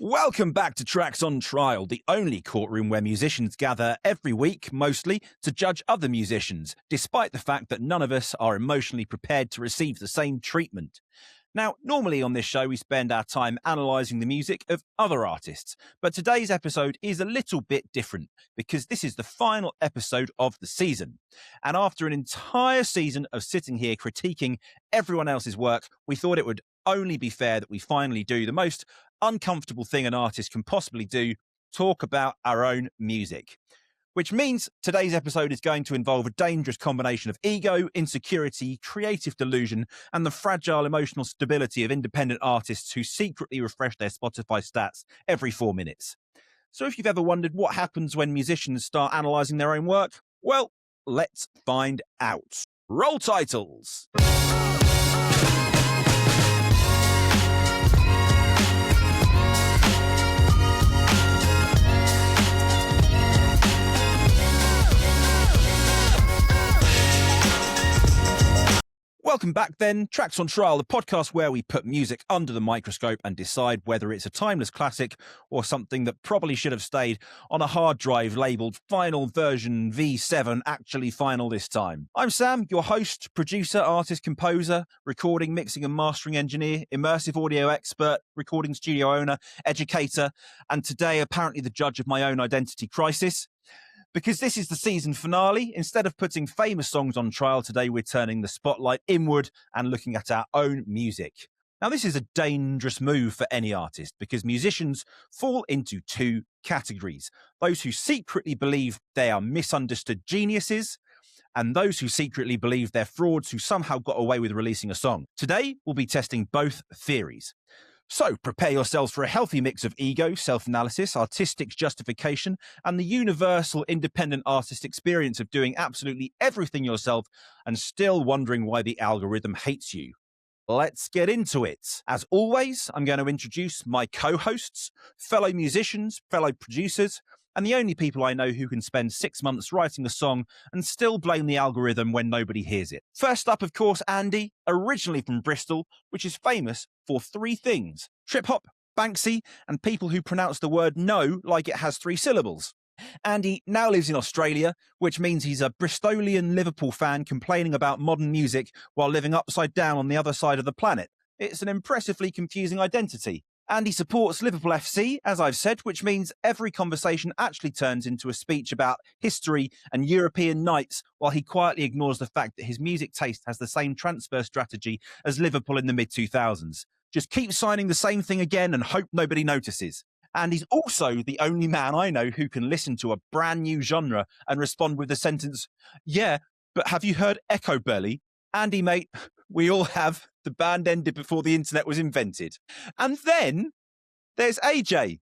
Welcome back to Tracks on Trial, the only courtroom where musicians gather every week, mostly, to judge other musicians, despite the fact that none of us are emotionally prepared to receive the same treatment. Now, normally on this show, we spend our time analysing the music of other artists, but today's episode is a little bit different because this is the final episode of the season. And after an entire season of sitting here critiquing everyone else's work, we thought it would only be fair that we finally do the most uncomfortable thing an artist can possibly do, talk about our own music. Which means today's episode is going to involve a dangerous combination of ego, insecurity, creative delusion, and the fragile emotional stability of independent artists who secretly refresh their Spotify stats every 4 minutes. So if you've ever wondered what happens when musicians start analysing their own work, well, let's find out. Roll titles! Welcome back then, Tracks on Trial, the podcast where we put music under the microscope and decide whether it's a timeless classic or something that probably should have stayed on a hard drive labelled Final Version V7, actually final this time. I'm Sam, your host, producer, artist, composer, recording, mixing and mastering engineer, immersive audio expert, recording studio owner, educator, and today apparently the judge of my own identity crisis. Because this is the season finale, instead of putting famous songs on trial today, we're turning the spotlight inward and looking at our own music. Now, this is a dangerous move for any artist because musicians fall into two categories. Those who secretly believe they are misunderstood geniuses and those who secretly believe they're frauds who somehow got away with releasing a song. Today, we'll be testing both theories. So prepare yourselves for a healthy mix of ego, self-analysis, artistic justification, and the universal independent artist experience of doing absolutely everything yourself and still wondering why the algorithm hates you. Let's get into it. As always, I'm going to introduce my co-hosts, fellow musicians, fellow producers, and the only people I know who can spend 6 months writing a song and still blame the algorithm when nobody hears it. First up, of course, Andy, originally from Bristol, which is famous for 3 things: trip-hop, Banksy, and people who pronounce the word no like it has 3 syllables. Andy now lives in Australia, which means he's a Bristolian Liverpool fan complaining about modern music while living upside down on the other side of the planet. It's an impressively confusing identity. Andy supports Liverpool FC, as I've said, which means every conversation actually turns into a speech about history and European nights, while he quietly ignores the fact that his music taste has the same transfer strategy as Liverpool in the mid-2000s. Just keep signing the same thing again and hope nobody notices. And he's also the only man I know who can listen to a brand new genre and respond with the sentence, "Yeah, but have you heard Echo Belly?" Andy, mate, we all have. The band ended before the internet was invented. And then there's AJ,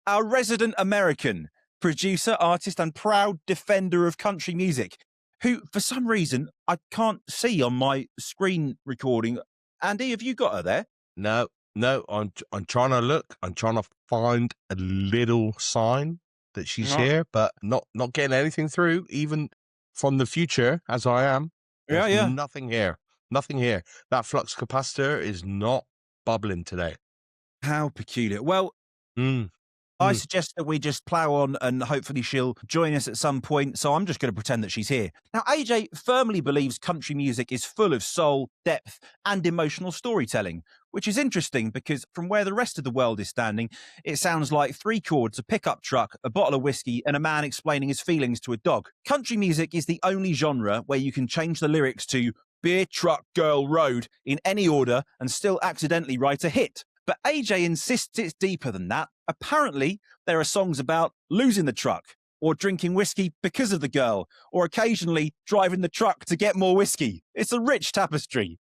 our resident American producer, artist, and proud defender of country music, who, for some reason, I can't see on my screen recording. Andy, have you got her there? No, I'm trying to look. I'm trying to find a little sign that she's here, but not getting anything through, even from the future, as I am. There's nothing here. Nothing here. That flux capacitor is not bubbling today. How peculiar. Well, I suggest that we just plow on and hopefully she'll join us at some point. So I'm just going to pretend that she's here. Now, AJ firmly believes country music is full of soul, depth, and emotional storytelling, which is interesting because from where the rest of the world is standing, it sounds like 3 chords, a pickup truck, a bottle of whiskey, and a man explaining his feelings to a dog. Country music is the only genre where you can change the lyrics to beer, truck, girl, road in any order and still accidentally write a hit. But AJ insists it's deeper than that. Apparently, there are songs about losing the truck, or drinking whiskey because of the girl, or occasionally driving the truck to get more whiskey. It's a rich tapestry.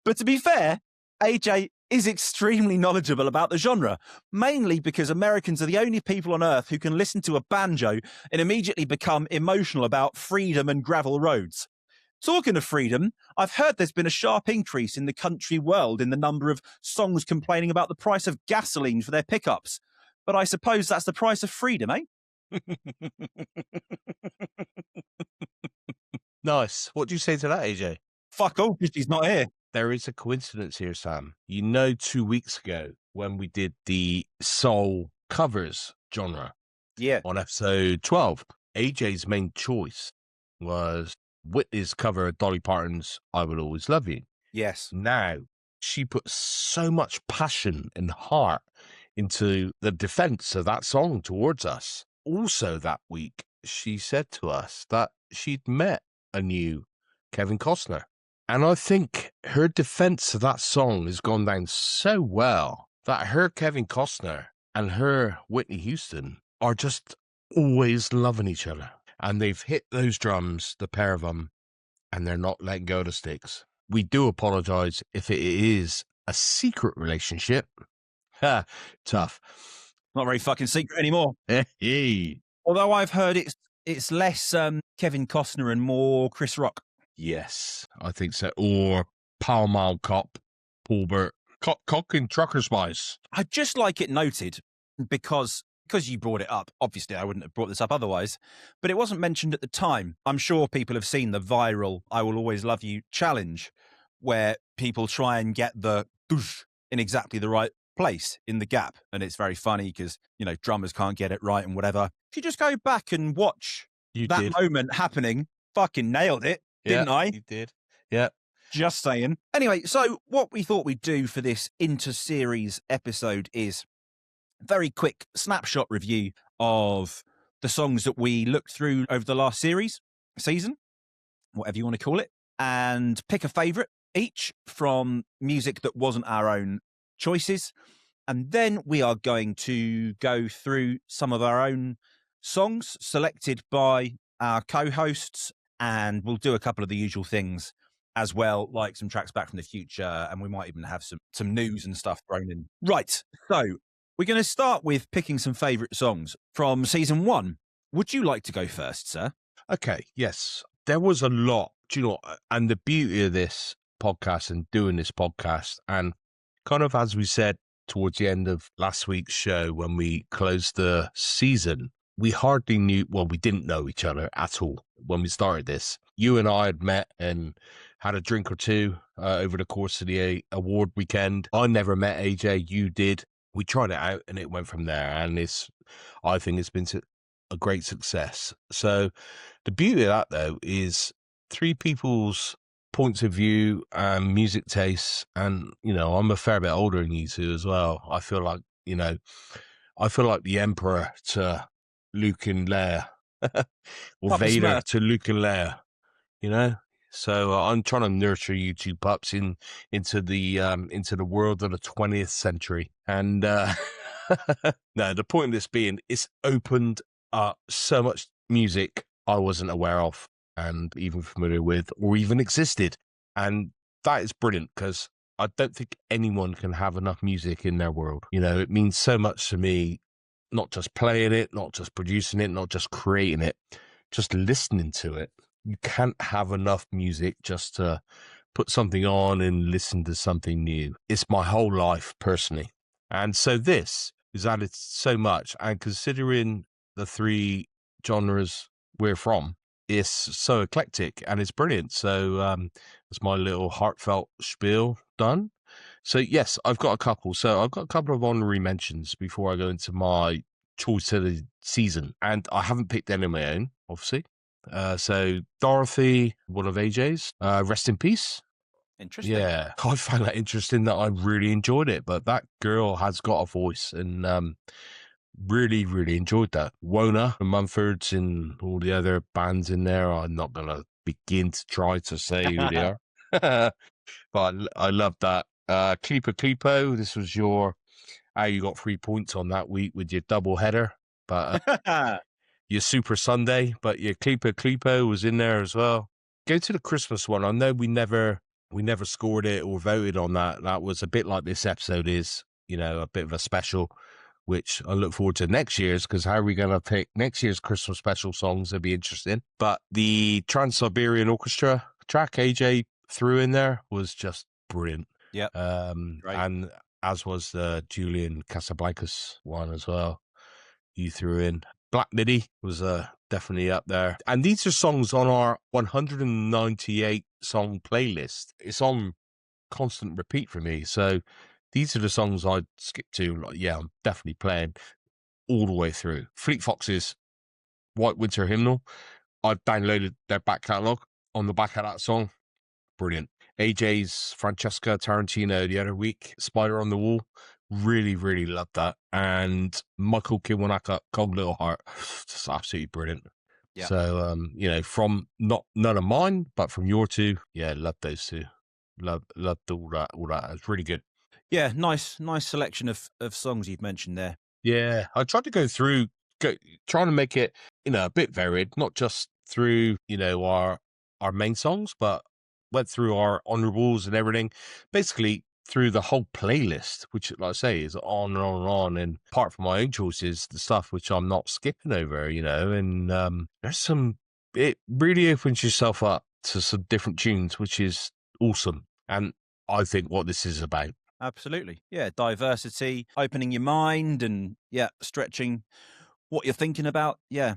But to be fair, AJ is extremely knowledgeable about the genre, mainly because Americans are the only people on earth who can listen to a banjo and immediately become emotional about freedom and gravel roads. Talking of freedom, I've heard there's been a sharp increase in the country world in the number of songs complaining about the price of gasoline for their pickups. But I suppose that's the price of freedom, eh? Nice. What do you say to that, AJ? Fuck all, because she's not here. There is a coincidence here, Sam. You know, 2 weeks ago, when we did the soul covers genre Yeah. on episode 12. AJ's main choice was Whitney's cover of Dolly Parton's I Will Always Love You. Yes. Now, she put so much passion and heart into the defense of that song towards us. Also that week, she said to us that she'd met a new Kevin Costner. And I think her defense of that song has gone down so well that her Kevin Costner and her Whitney Houston are just always loving each other. And they've hit those drums, the pair of them, and they're not letting go of the sticks. We do apologize if it is a secret relationship. Ha, tough. Not very fucking secret anymore. Hey. Although I've heard it's less Kevin Costner and more Chris Rock. Yes, I think so. Or Pall Mall Cop, Paul Burt. Cock in Trucker Spice. I'd just like it noted because you brought it up. Obviously, I wouldn't have brought this up otherwise, but it wasn't mentioned at the time. I'm sure people have seen the viral I Will Always Love You challenge where people try and get the doosh in exactly the right place in the gap. And it's very funny because, drummers can't get it right and whatever. If you just go back and watch that moment happening, fucking nailed it, didn't I? You did. Yeah. Just saying. Anyway, so what we thought we'd do for this inter-series episode is very quick snapshot review of the songs that we looked through over the last season, whatever you want to call it, and pick a favourite each from music that wasn't our own choices. And then we are going to go through some of our own songs selected by our co-hosts, and we'll do a couple of the usual things as well, like some tracks back from the future, and we might even have some news and stuff thrown in. Right, so we're going to start with picking some favourite songs from season 1. Would you like to go first, sir? Okay, yes. There was a lot, and the beauty of this podcast and doing this podcast, and kind of as we said towards the end of last week's show when we closed the season, we hardly knew, we didn't know each other at all when we started this. You and I had met and had a drink or two over the course of the award weekend. I never met AJ, you did. We tried it out and it went from there. And I think it's been a great success. So the beauty of that, though, is three people's points of view and music tastes. And, I'm a fair bit older than you two as well. I feel like, the Emperor to Luke and Leia, or Papa Vader Smurf to Luke and Leia, So I'm trying to nurture you two pups into the world of the 20th century. And no, the point of this being, it's opened up so much music I wasn't aware of and even familiar with or even existed. And that is brilliant because I don't think anyone can have enough music in their world. It means so much to me, not just playing it, not just producing it, not just creating it, just listening to it. You can't have enough music just to put something on and listen to something new. It's my whole life personally. And so this is added so much. And considering the three genres we're from, it's so eclectic and it's brilliant. So that's my little heartfelt spiel done. So yes, I've got a couple. So I've got a couple of honorary mentions before I go into my choice of the season. And I haven't picked any of my own, obviously. So Dorothy, one of AJ's, rest in peace. Interesting. Yeah, I find that interesting that I really enjoyed it, but that girl has got a voice and really, really enjoyed that. Wona, the Mumfords and all the other bands in there, I'm not going to begin to try to say who they are, but I love that. Clipo, this was you got 3 points on that week with your double header, but your Super Sunday, but your Clipo was in there as well. Go to the Christmas one. I know we never scored it or voted on that. That was a bit like this episode is, a bit of a special, which I look forward to next year's, because how are we going to pick next year's Christmas special songs? It'll be interesting. But the Trans-Siberian Orchestra track AJ threw in there was just brilliant. Yeah. And as was the Julian Casablancas one as well. You threw in. Black Liddy was definitely up there. And these are songs on our 198 song playlist. It's on constant repeat for me. So these are the songs I'd skip to. Like, yeah, I'm definitely playing all the way through. Fleet Foxes' White Winter Hymnal. I downloaded their back catalogue. On the back of that song, brilliant. AJ's Francesca Tarantino the other week, Spider on the Wall. Really, really loved that. And Michael Kiwanuka, Cold Little Heart. Just absolutely brilliant. Yeah. So, from none of mine, but from your two, yeah, loved those two. Loved all that. It's really good. Yeah, nice selection of songs you've mentioned there. Yeah, I tried to trying to make it, a bit varied, not just through, our main songs, but went through our honorables and everything, basically through the whole playlist, which, like I say, is on and on and on. And apart from my own choices, the stuff which I'm not skipping over, and it really opens yourself up to some different tunes, which is awesome. And I think what this is about. Absolutely. Yeah, diversity, opening your mind and, stretching what you're thinking about. Yeah.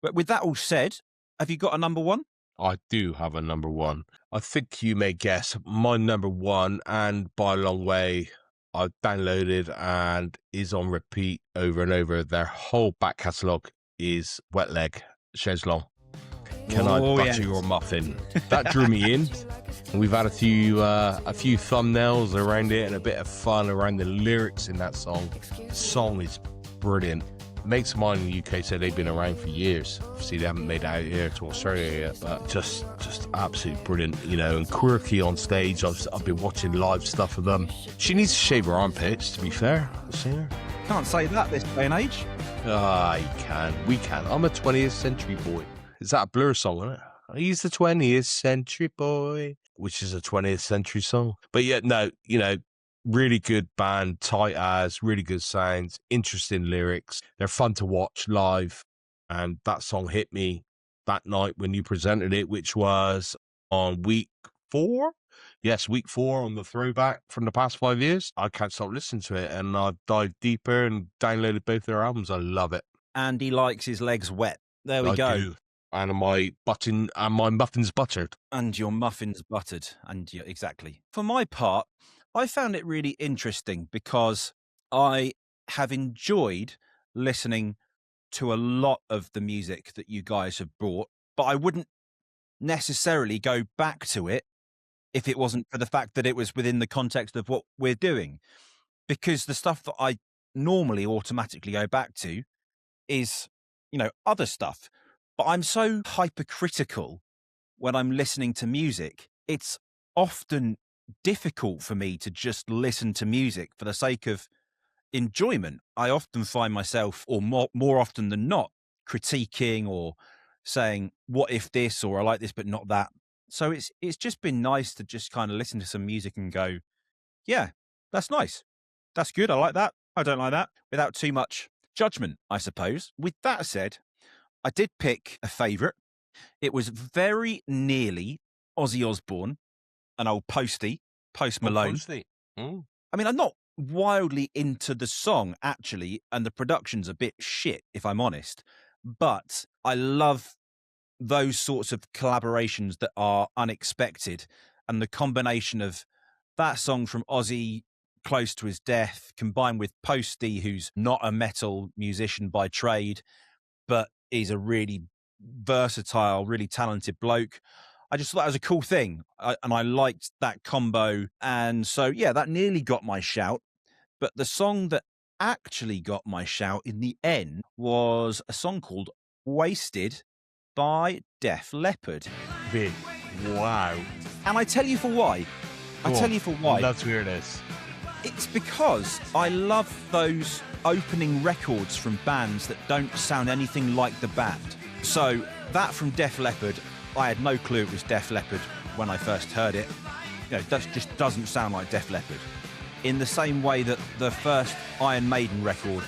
But with that all said, have you got a number one? I do have a number one. I think you may guess my number one, and by a long way, I've downloaded and is on repeat over and over. Their whole back catalogue is Wet Leg, Chaise Longue. Can I butter your muffin? That drew me in. We've had a few thumbnails around it and a bit of fun around the lyrics in that song. The song is brilliant. Mates of mine in the UK said they've been around for years. Obviously, they haven't made it out here to Australia yet, but just absolutely brilliant, and quirky on stage. I've been watching live stuff of them. She needs to shave her armpits, to be fair. The singer. Can't say that this day and age. You can. We can. I'm a 20th century boy. Is that a Blur song, isn't it? He's the 20th century boy, which is a 20th century song. But yeah, no, really good band, tight as, really good sounds, interesting lyrics. They're fun to watch live. And that song hit me that night when you presented it, which was on week 4. Yes, week 4 on the throwback from the past 5 years. I can't stop listening to it. And I've dived deeper and downloaded both their albums. I love it. And he likes his legs wet. There we go. Do. And my muffin's buttered. And your muffin's buttered. And exactly. For my part, I found it really interesting because I have enjoyed listening to a lot of the music that you guys have brought, but I wouldn't necessarily go back to it if it wasn't for the fact that it was within the context of what we're doing. Because the stuff that I normally automatically go back to is, other stuff. But I'm so hypercritical when I'm listening to music. It's often difficult for me to just listen to music for the sake of enjoyment. I often find myself, or more often than not, critiquing or saying, what if this, or I like this, but not that. So it's just been nice to just kind of listen to some music and go, yeah, that's nice. That's good. I like that. I don't like that, without too much judgment, I suppose. With that said, I did pick a favourite. It was very nearly Ozzy Osbourne, an old Post Malone. I mean, I'm not wildly into the song, actually, and the production's a bit shit, if I'm honest. But I love those sorts of collaborations that are unexpected. And the combination of that song from Ozzy, close to his death, combined with Posty, who's not a metal musician by trade, but is a really versatile, really talented bloke. I just thought that was a cool thing. And I liked that combo. And so, yeah, that nearly got my shout. But the song that actually got my shout in the end was a song called Wasted by Def Leppard. Big. Wow. And I tell you for why. Let's hear this. It's because I love those opening records from bands that don't sound anything like the band. So that from Def Leppard, I had no clue it was Def Leppard when I first heard it. That just doesn't sound like Def Leppard. In the same way that the first Iron Maiden record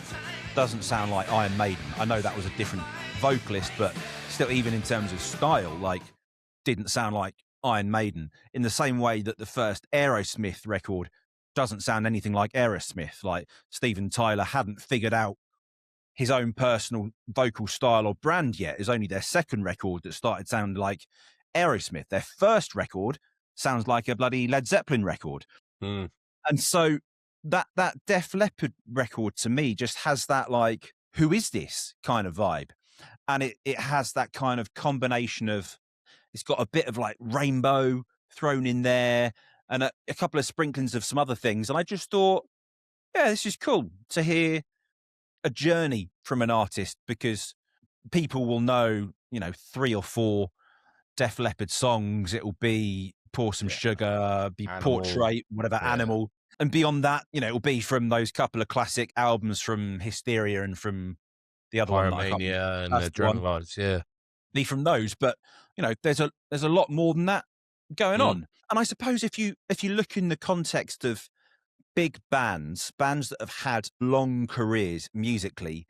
doesn't sound like Iron Maiden. I know that was a different vocalist, but still, even in terms of style, didn't sound like Iron Maiden. In the same way that the first Aerosmith record doesn't sound anything like Aerosmith. Like Steven Tyler hadn't figured out his own personal vocal style or brand yet. It was only their second record that started sounding like Aerosmith. Their first record sounds like a bloody Led Zeppelin record. And so that Def Leppard record to me just has that like, who is this kind of vibe? And it has that kind of combination of, it's got a bit of like rainbow thrown in there and a couple of sprinklings of some other things. And I just thought, yeah, this is cool to hear a journey from an artist, because people will know, 3 or 4 Def Leppard songs. It'll be Pour Some Yeah. Sugar, be Animal. Portrait, whatever, Yeah. Animal. And beyond that, it'll be from those couple of classic albums from Hysteria and from the other one that I can't remember. Pyromania and That's the one. Adrenalize, yeah. Be from those. But, there's a lot more than that going on. And I suppose if you look in the context of big bands that have had long careers musically,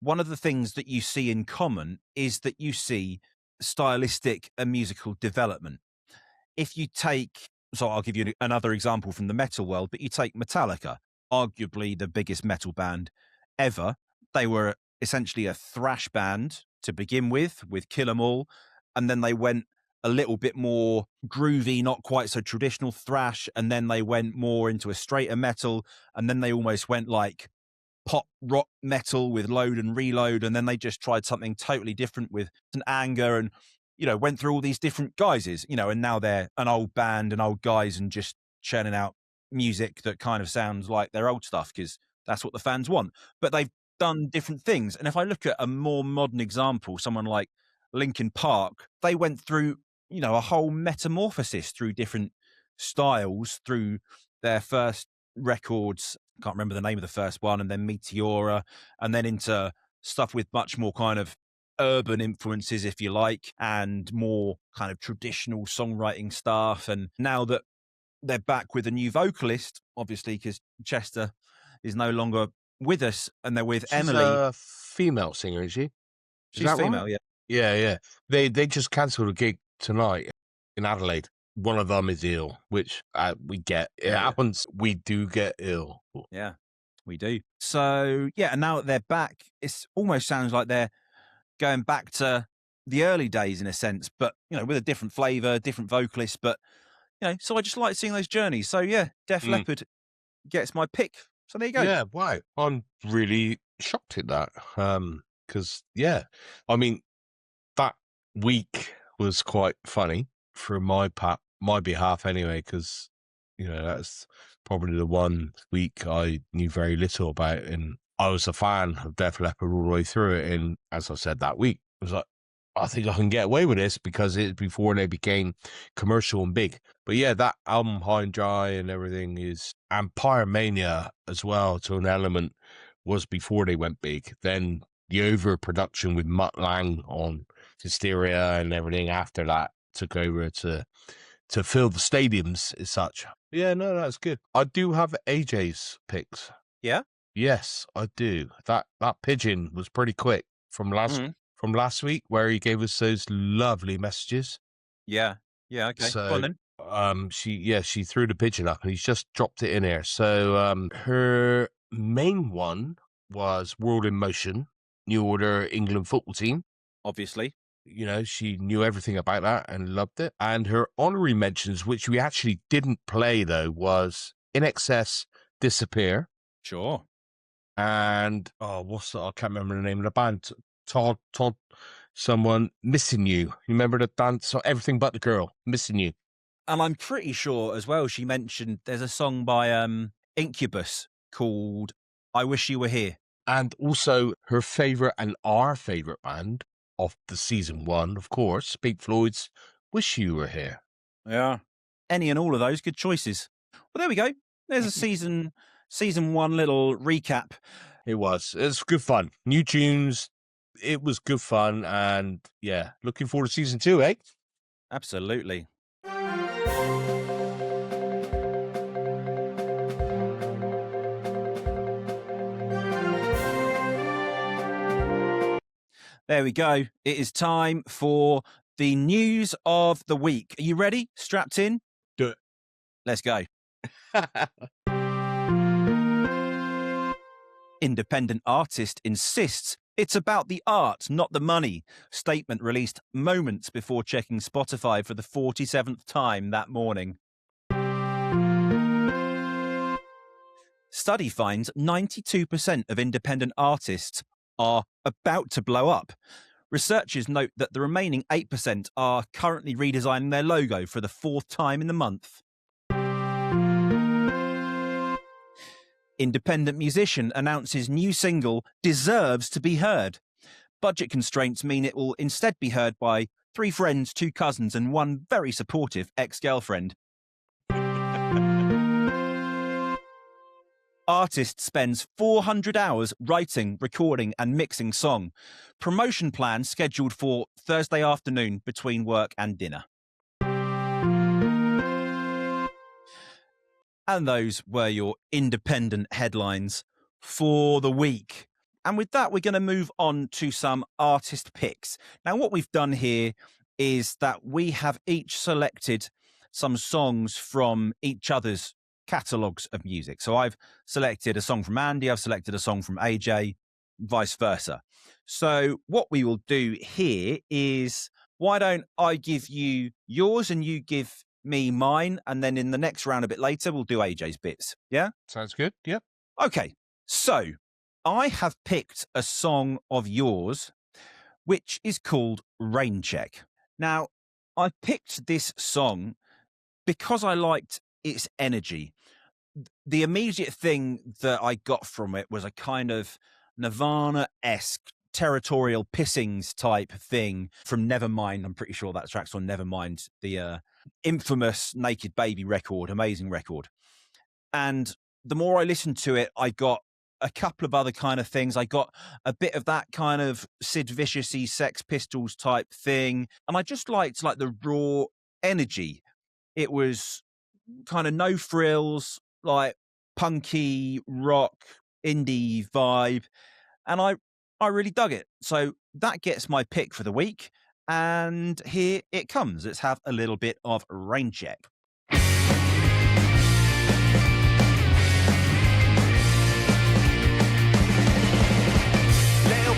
one of the things that you see in common is that you see stylistic and musical development. If you take, so I'll give you another example from the metal world, but you take Metallica, arguably the biggest metal band ever. They were essentially a thrash band to begin with Kill 'Em All, and then they went a little bit more groovy, not quite so traditional thrash, and then they went more into a straighter metal, and then they almost went like pop rock metal with Load and Reload, and then they just tried something totally different with an Anger, and went through all these different guises, and now they're an old band and old guys and just churning out music that kind of sounds like their old stuff because that's what the fans want. But they've done different things. And if I look at a more modern example, someone like Linkin Park, they went through a whole metamorphosis through different styles through their first records. Can't remember the name of the first one, and then Meteora, and then into stuff with much more kind of urban influences, if you like, and more kind of traditional songwriting stuff. And now that they're back with a new vocalist, obviously, because Chester is no longer with us, and they're with She's Emily. a female singer, is she? She's female, right? yeah. Yeah. They just cancelled a gig tonight in Adelaide. One of them is ill, which we get. It happens. We do get ill. Yeah, we do. So, yeah, and now that they're back, it almost sounds like they're going back to the early days in a sense, but, with a different flavour, different vocalist. But, so I just like seeing those journeys. So, yeah, Def Leppard gets my pick. So there you go. Yeah, wow. I'm really shocked at that. Because, yeah, I mean, that week was quite funny for my behalf anyway, because, that's probably the one week I knew very little about, and I was a fan of Def Leppard all the way through it. And as I said, that week, I was like, I think I can get away with this because it's before they became commercial and big. But yeah, that album, High and Dry and everything and Pyromania as well, to an element, was before they went big. Then the overproduction with Mutt Lange on Hysteria and everything after that took over to fill the stadiums as such. Yeah, no, that's good. I do have AJ's picks. Yeah? Yes, I do. That pigeon was pretty quick from last week, where he gave us those lovely messages. Yeah. Okay. So, Go on then. she threw the pigeon up and he's just dropped it in here. So, her main one was World in Motion, New Order England football team. Obviously. She knew everything about that and loved it. And her honorary mentions, which we actually didn't play though, was In Excess, Disappear. Sure. And, I can't remember the name of the band. Todd, someone, Missing You. You remember the dance? Everything But the Girl, Missing You. And I'm pretty sure as well she mentioned there's a song by Incubus called I Wish You Were Here. And also her favourite and our favourite band of the season 1, of course, Pink Floyd's Wish You Were Here. Yeah. Any and all of those good choices. Well, there we go. There's a season 1 little recap. It was good fun. New tunes. It was good fun. And yeah, looking forward to season 2, eh? Absolutely. There we go. It is time for the news of the week. Are you ready? Strapped in? Do it. Let's go. Independent artist insists it's about the art, not the money. Statement released moments before checking Spotify for the 47th time that morning. Study finds 92% of independent artists are about to blow up. Researchers note that the remaining 8% are currently redesigning their logo for the 4th time in the month. Independent musician announces new single deserves to be heard. Budget constraints mean it will instead be heard by 3 friends, 2 cousins, and 1 very supportive ex-girlfriend. Artist spends 400 hours writing, recording, and mixing song. Promotion plan scheduled for Thursday afternoon between work and dinner. And those were your independent headlines for the week. And with that, we're going to move on to some artist picks. Now, what we've done here is that we have each selected some songs from each other's catalogues of music. So I've selected a song from Andy, I've selected a song from AJ, vice versa. So what we will do here is, why don't I give you yours and you give me mine, and then in the next round a bit later we'll do AJ's bits. Yeah, Sounds good. Yep. okay. So I have picked a song of yours which is called Rain Check. Now, I picked this song because I liked its energy. The immediate thing that I got from it was a kind of Nirvana-esque territorial pissings type thing from Nevermind. I'm pretty sure that track's on Nevermind, the infamous Naked Baby record, amazing record. And the more I listened to it, I got a couple of other kind of things. I got a bit of that kind of Sid Vicious-y Sex Pistols type thing. And I just liked like the raw energy. It was kind of no frills, like punky rock indie vibe, and I really dug it. So that gets my pick for the week, and here it comes. Let's have a little bit of Rain Check. Little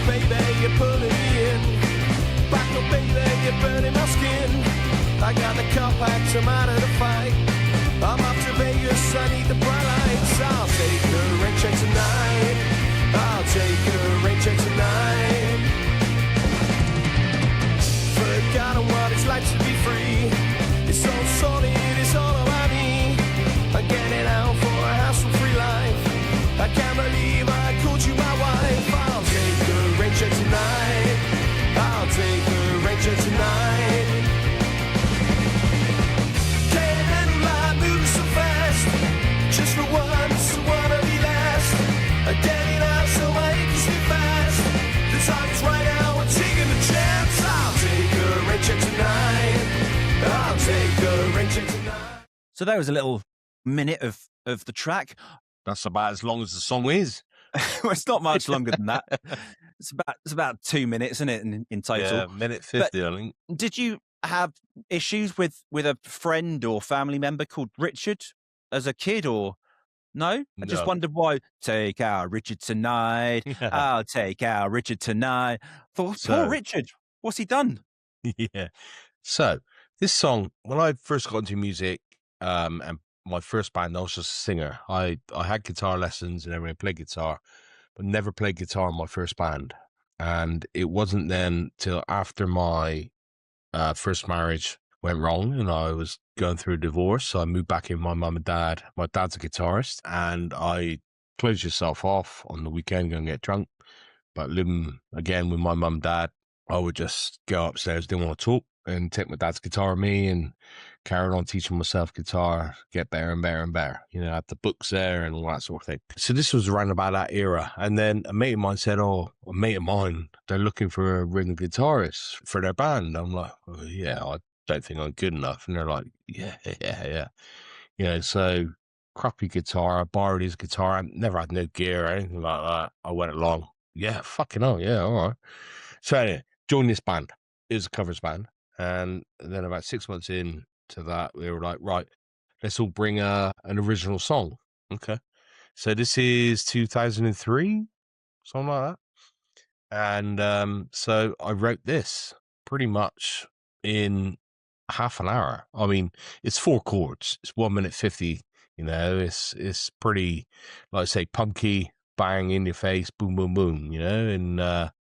baby, you're pulling me in. Back up, baby, you're burning my skin. I got the compact, I'm out of the fight. I'm off to Vegas, I need the bright lights. I'll take a rain check tonight. I'll take a rain check tonight. Forgotten what it's like to be free. It's all solid, it's all about me. I'm getting out for a hassle-free life. I can't believe I called you my wife. I'll take a rain check tonight. I'll take a rain check tonight. Just for once, I wanna be last. I'm getting out so I can sleep fast. The time's right now, we're taking a chance. I'll take a rain check tonight. I'll take a rain check tonight. So there was a little minute of the track. That's about as long as the song is. Well, it's not much longer than that. It's about 2 minutes, isn't it, in total? Yeah, minute 50, I think. Did you have issues with a friend or family member called Richard as a kid, or no? I just No. wondered why. Take our Richard tonight. I'll take our Richard tonight. Thought, So- poor Richard. What's he done? Yeah. So this song, when I first got into music, and my first band, I was just a singer. I had guitar lessons and everything, played guitar, but never played guitar in my first band. And it wasn't then till after my first marriage went wrong and I was going through a divorce. So I moved back in with my mum and dad. My dad's a guitarist, and I closed yourself off on the weekend, go and get drunk. But living again with my mum and dad, I would just go upstairs, didn't want to talk, and take my dad's guitar with me and carried on teaching myself guitar, get better and better and better. You know, had the books there and all that sort of thing. So this was around about that era. And then a mate of mine said, oh, a mate of mine, they're looking for a rhythm guitarist for their band. I'm like, oh, yeah, I don't think I'm good enough. And they're like, yeah. You know, so crappy guitar, I borrowed his guitar. I never had no gear or anything like that. I went along, yeah, fucking hell, yeah, all right. So anyway, joined this band. It was a covers band. And then about 6 months in to that, we were like, right, let's all bring an original song. Okay. So this is 2003, something like that. And so I wrote this pretty much in half an hour. I mean, it's 4 chords. It's 1 minute 50 You know, it's pretty, like I say, punky, bang in your face, boom, boom, boom, you know, and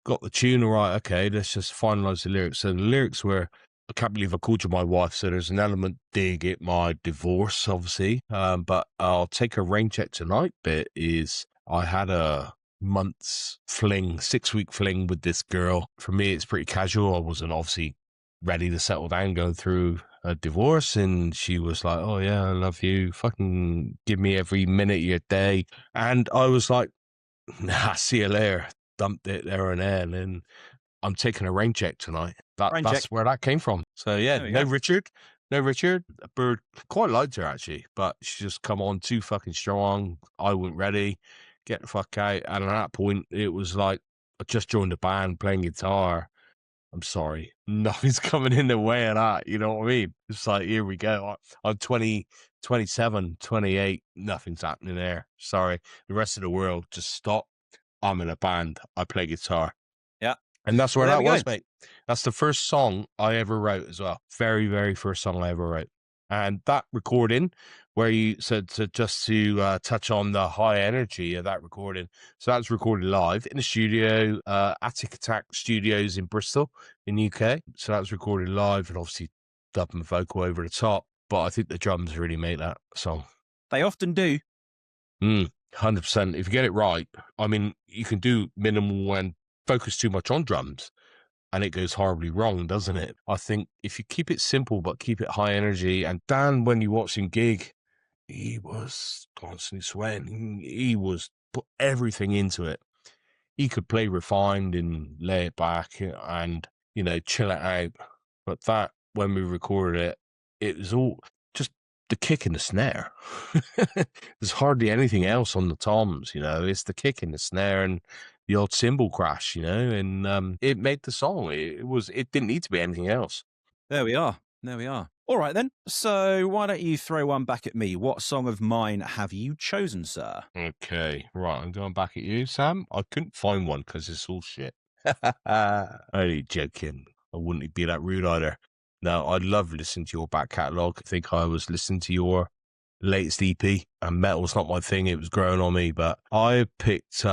got the tune right. Okay, let's just finalize the lyrics. So the lyrics were, I can't believe I called you my wife. So there's an element, dig it, my divorce, obviously. But I'll take a rain check tonight bit is I had a month's fling, 6-week fling with this girl. For me, it's pretty casual. I wasn't obviously ready to settle down, going through a divorce, and she was like, oh yeah, I love you, fucking give me every minute of your day. And I was like, nah, see you later, dumped it there and then, and I'm taking a rain check tonight. That's where that came from. So yeah, no Richard. A bird, quite liked her actually, but she just come on too fucking strong. I wasn't ready, get the fuck out. And at that point it was like, I just joined the band playing guitar. I'm sorry, nothing's coming in the way of that. You know what I mean? It's like, here we go. I'm 20, 27, 28. Nothing's happening there. Sorry. The rest of the world, just stop. I'm in a band. I play guitar. Yeah. And that's where that was, mate. That's the first song I ever wrote as well. Very, very first song I ever wrote. And that recording, where you said to touch on the high energy of that recording. So that was recorded live in the studio, Attic Attack Studios in Bristol, in the UK. So that was recorded live, and obviously dub and vocal over the top. But I think the drums really make that song. They often do. 100%. If you get it right, I mean, you can do minimal and focus too much on drums, and it goes horribly wrong, doesn't it? I think if you keep it simple but keep it high energy, and Dan, when you watch him gig, he was constantly sweating. He was put everything into it. He could play refined and lay it back and, you know, chill it out. But that, when we recorded it, it was all just the kick and the snare. There's hardly anything else on the toms, you know. It's the kick and the snare and the odd cymbal crash, you know, and it made the song. It didn't need to be anything else. There we are. All right then. So why don't you throw one back at me? What song of mine have you chosen, sir? Okay, right. I'm going back at you, Sam. I couldn't find one because it's all shit. Only joking. I wouldn't be that rude either. No, I love listening to your back catalogue. I think I was listening to your latest EP, and metal's not my thing. It was growing on me, but I picked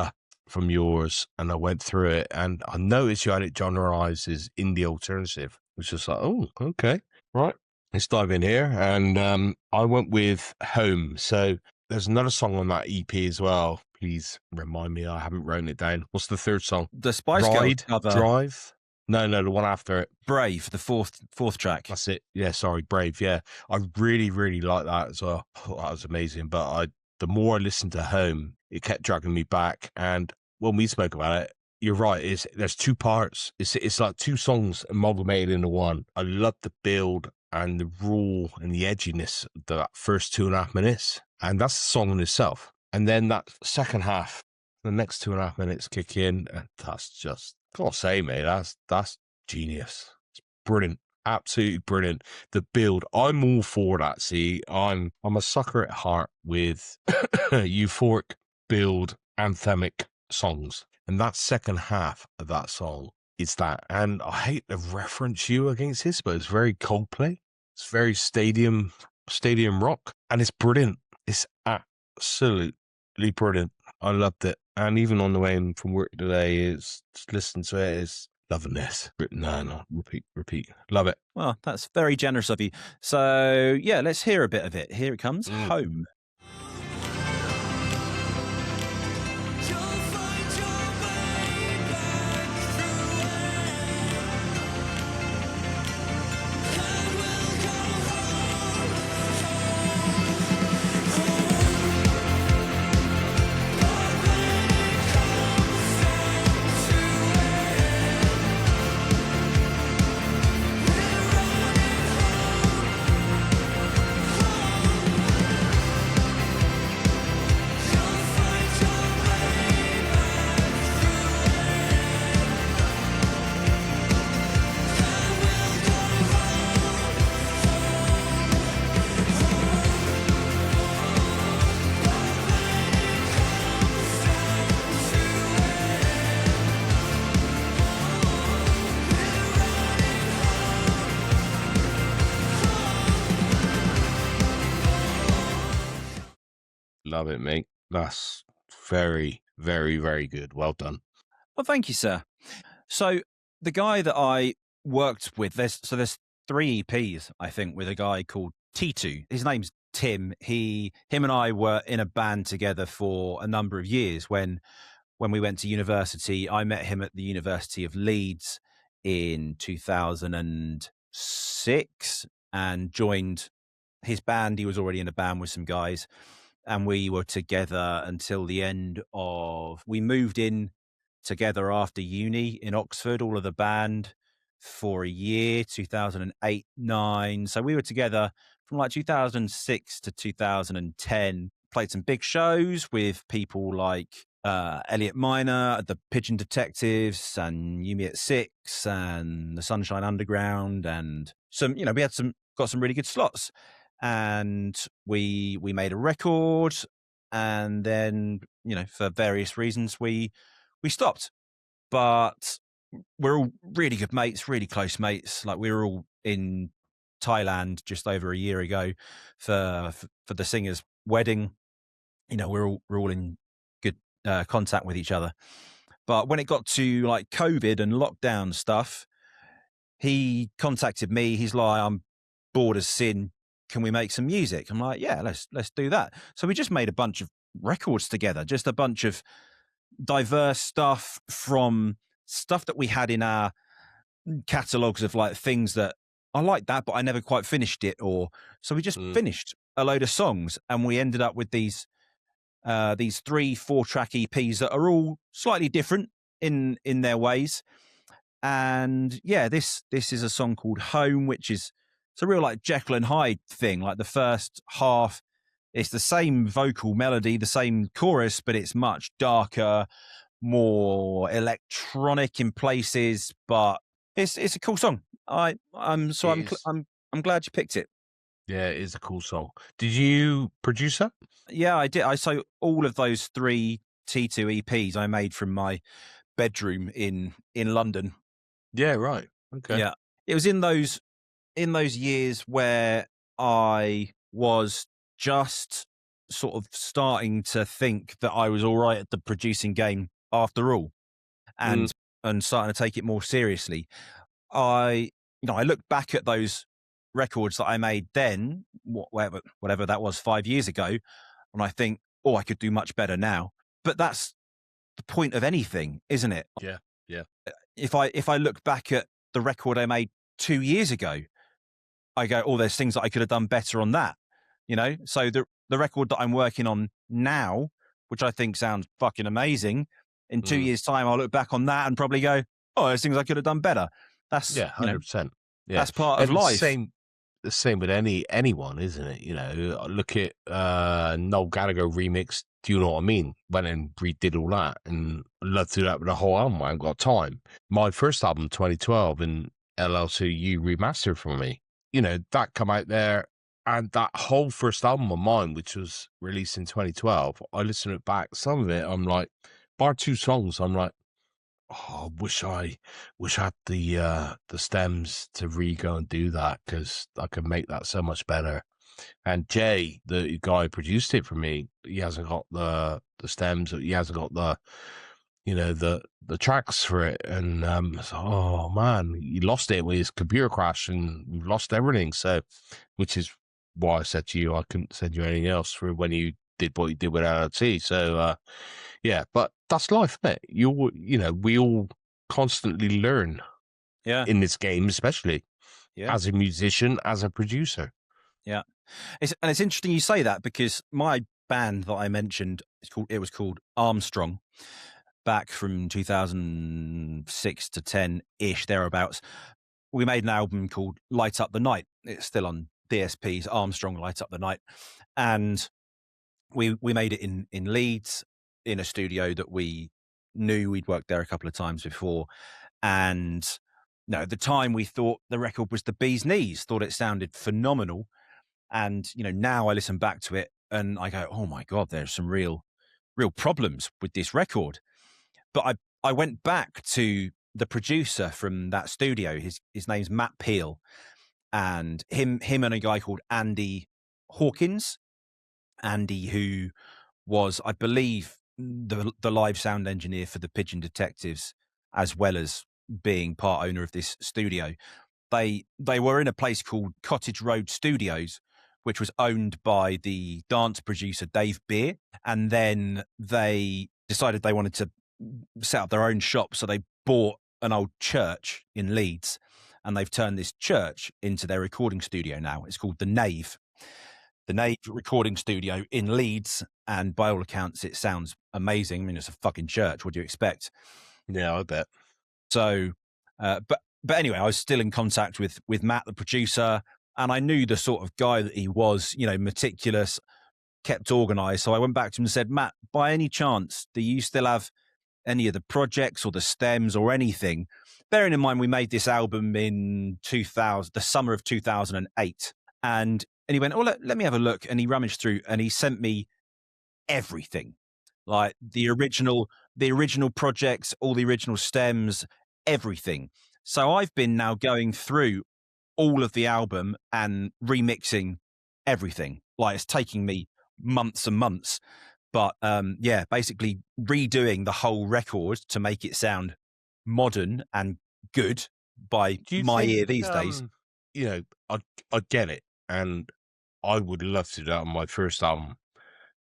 from yours and I went through it, and I noticed you had it genreized as indie alternative, which was like, oh, okay, right. Let's dive in here. And I went with Home. So there's another song on that EP as well. Please remind me. I haven't written it down. What's the third song? The Spice Girls cover. Drive? No, the one after it. Brave, the fourth track. That's it. Yeah, sorry, Brave. Yeah, I really, really like that as well. Oh, that was amazing. But the more I listened to Home, it kept dragging me back. And when we spoke about it, you're right. There's two parts. It's like two songs amalgamated into one. I love the build and the raw and the edginess of that first 2.5 minutes. And that's the song in itself. And then that second half, the next 2.5 minutes kick in. And that's just, gotta say, mate, that's genius. It's brilliant. Absolutely brilliant. The build, I'm all for that. See, I'm a sucker at heart with euphoric build, anthemic songs. And that second half of that song is that. And I hate to reference you against this, but it's very Coldplay. It's very stadium rock. And it's brilliant. It's absolutely brilliant. I loved it. And even on the way in from work today, is just listening to it, is loving this. No, repeat. Love it. Well, that's very generous of you. So, yeah, let's hear a bit of it. Here it comes, Home. love it, mate. That's very, very, very good. Well done. Well, thank you, sir. So the guy that I worked with, there's 3 EPs, I think, with a guy called T2. His name's Tim. Him and I were in a band together for a number of years. When we went to university, I met him at the University of Leeds in 2006 and joined his band. He was already in a band with some guys, and we were together until the end of. We moved in together after uni in Oxford, all of the band, for a year, 2008-9. So we were together from like 2006 to 2010. Played some big shows with people like Elliot Minor, the Pigeon Detectives, and You Me at 6, and the Sunshine Underground, and some. We had got some really good slots, and we made a record, and then for various reasons we stopped. But we're all really good mates, really close mates. Like, we were all in Thailand just over a year ago for the singer's wedding. We're all in good contact with each other. But when it got to like COVID and lockdown stuff, he contacted me. He's like, I'm bored as sin. Can we make some music? I'm like, yeah, let's do that. So we just made a bunch of records together, just a bunch of diverse stuff, from stuff that we had in our catalogs of like things that I like that, but I never quite finished it. So we just finished a load of songs, and we ended up with these 3-4 track EPs that are all slightly different in their ways. And yeah, this is a song called Home, which is, it's a real like Jekyll and Hyde thing. Like, the first half, it's the same vocal melody, the same chorus, but it's much darker, more electronic in places. But it's a cool song. I'm glad you picked it. Yeah, it is a cool song. Did you produce that? Yeah, I did. So all of those 3 T2 EPs I made from my bedroom in London. Yeah, right. Okay. Yeah, it was in those years where I was just sort of starting to think that I was all right at the producing game after all, and starting to take it more seriously. I look back at those records that I made then, whatever that was, 5 years ago, and I think, oh, I could do much better now. But that's the point of anything, isn't it? Yeah. If I look back at the record I made 2 years ago, I go, oh, there's things that I could have done better on that. So the record that I'm working on now, which I think sounds fucking amazing, in 2 years' time, I'll look back on that and probably go, oh, there's things I could have done better. That's 100%. Yeah, that's part of life. The same with anyone, isn't it? Look at Noel Gallagher remix. Do you know what I mean? Went and redid all that, and I'd love to do that with the whole album. I haven't got time. My first album, 2012, and LL2U remastered for me. That come out there, and that whole first album of mine, which was released in 2012, I listened to it back. Some of it, I'm like, bar 2 songs, I'm like, oh, I wish I had the stems to re-go and do that, because I could make that so much better. And Jay, the guy who produced it for me, he hasn't got the stems, he hasn't got the the tracks for it, and oh man, he lost it with his computer crash, and we've lost everything. So, which is why I said to you, I couldn't send you anything else for when you did what you did with LLT. So yeah, but that's life, isn't it? We all constantly learn. Yeah. In this game, especially. Yeah. As a musician, as a producer. Yeah. It's interesting you say that, because my band that I mentioned, it was called Armstrong, back from 2006 to 10-ish, thereabouts. We made an album called Light Up the Night. It's still on DSP's Armstrong Light Up the Night. And we made it in Leeds, in a studio that we knew. We'd worked there a couple of times before. And at the time we thought the record was the bee's knees, thought it sounded phenomenal. And, now I listen back to it and I go, oh my God, there's some real problems with this record. But I went back to the producer from that studio. His name's Matt Peel, and him and a guy called Andy Hawkins. Andy, who was, I believe, the live sound engineer for the Pigeon Detectives, as well as being part owner of this studio. They were in a place called Cottage Road Studios, which was owned by the dance producer Dave Beer, and then they decided they wanted to set up their own shop, so they bought an old church in Leeds, and they've turned this church into their recording studio now. It's called the Nave Recording Studio in Leeds, and by all accounts it sounds amazing. I mean, it's a fucking church, what do you expect? Yeah, I bet. So but anyway, I was still in contact with Matt, the producer, and I knew the sort of guy that he was, meticulous, kept organized. So I went back to him and said, Matt, by any chance, do you still have any of the projects or the stems or anything? Bearing in mind, we made this album in the summer of 2008. And he went, oh, let me have a look. And he rummaged through and he sent me everything, like the original projects, all the original stems, everything. So I've been now going through all of the album and remixing everything. Like, it's taking me months and months. But basically redoing the whole record to make it sound modern and good by my ear these days. I get it, and I would love to do that on my first album.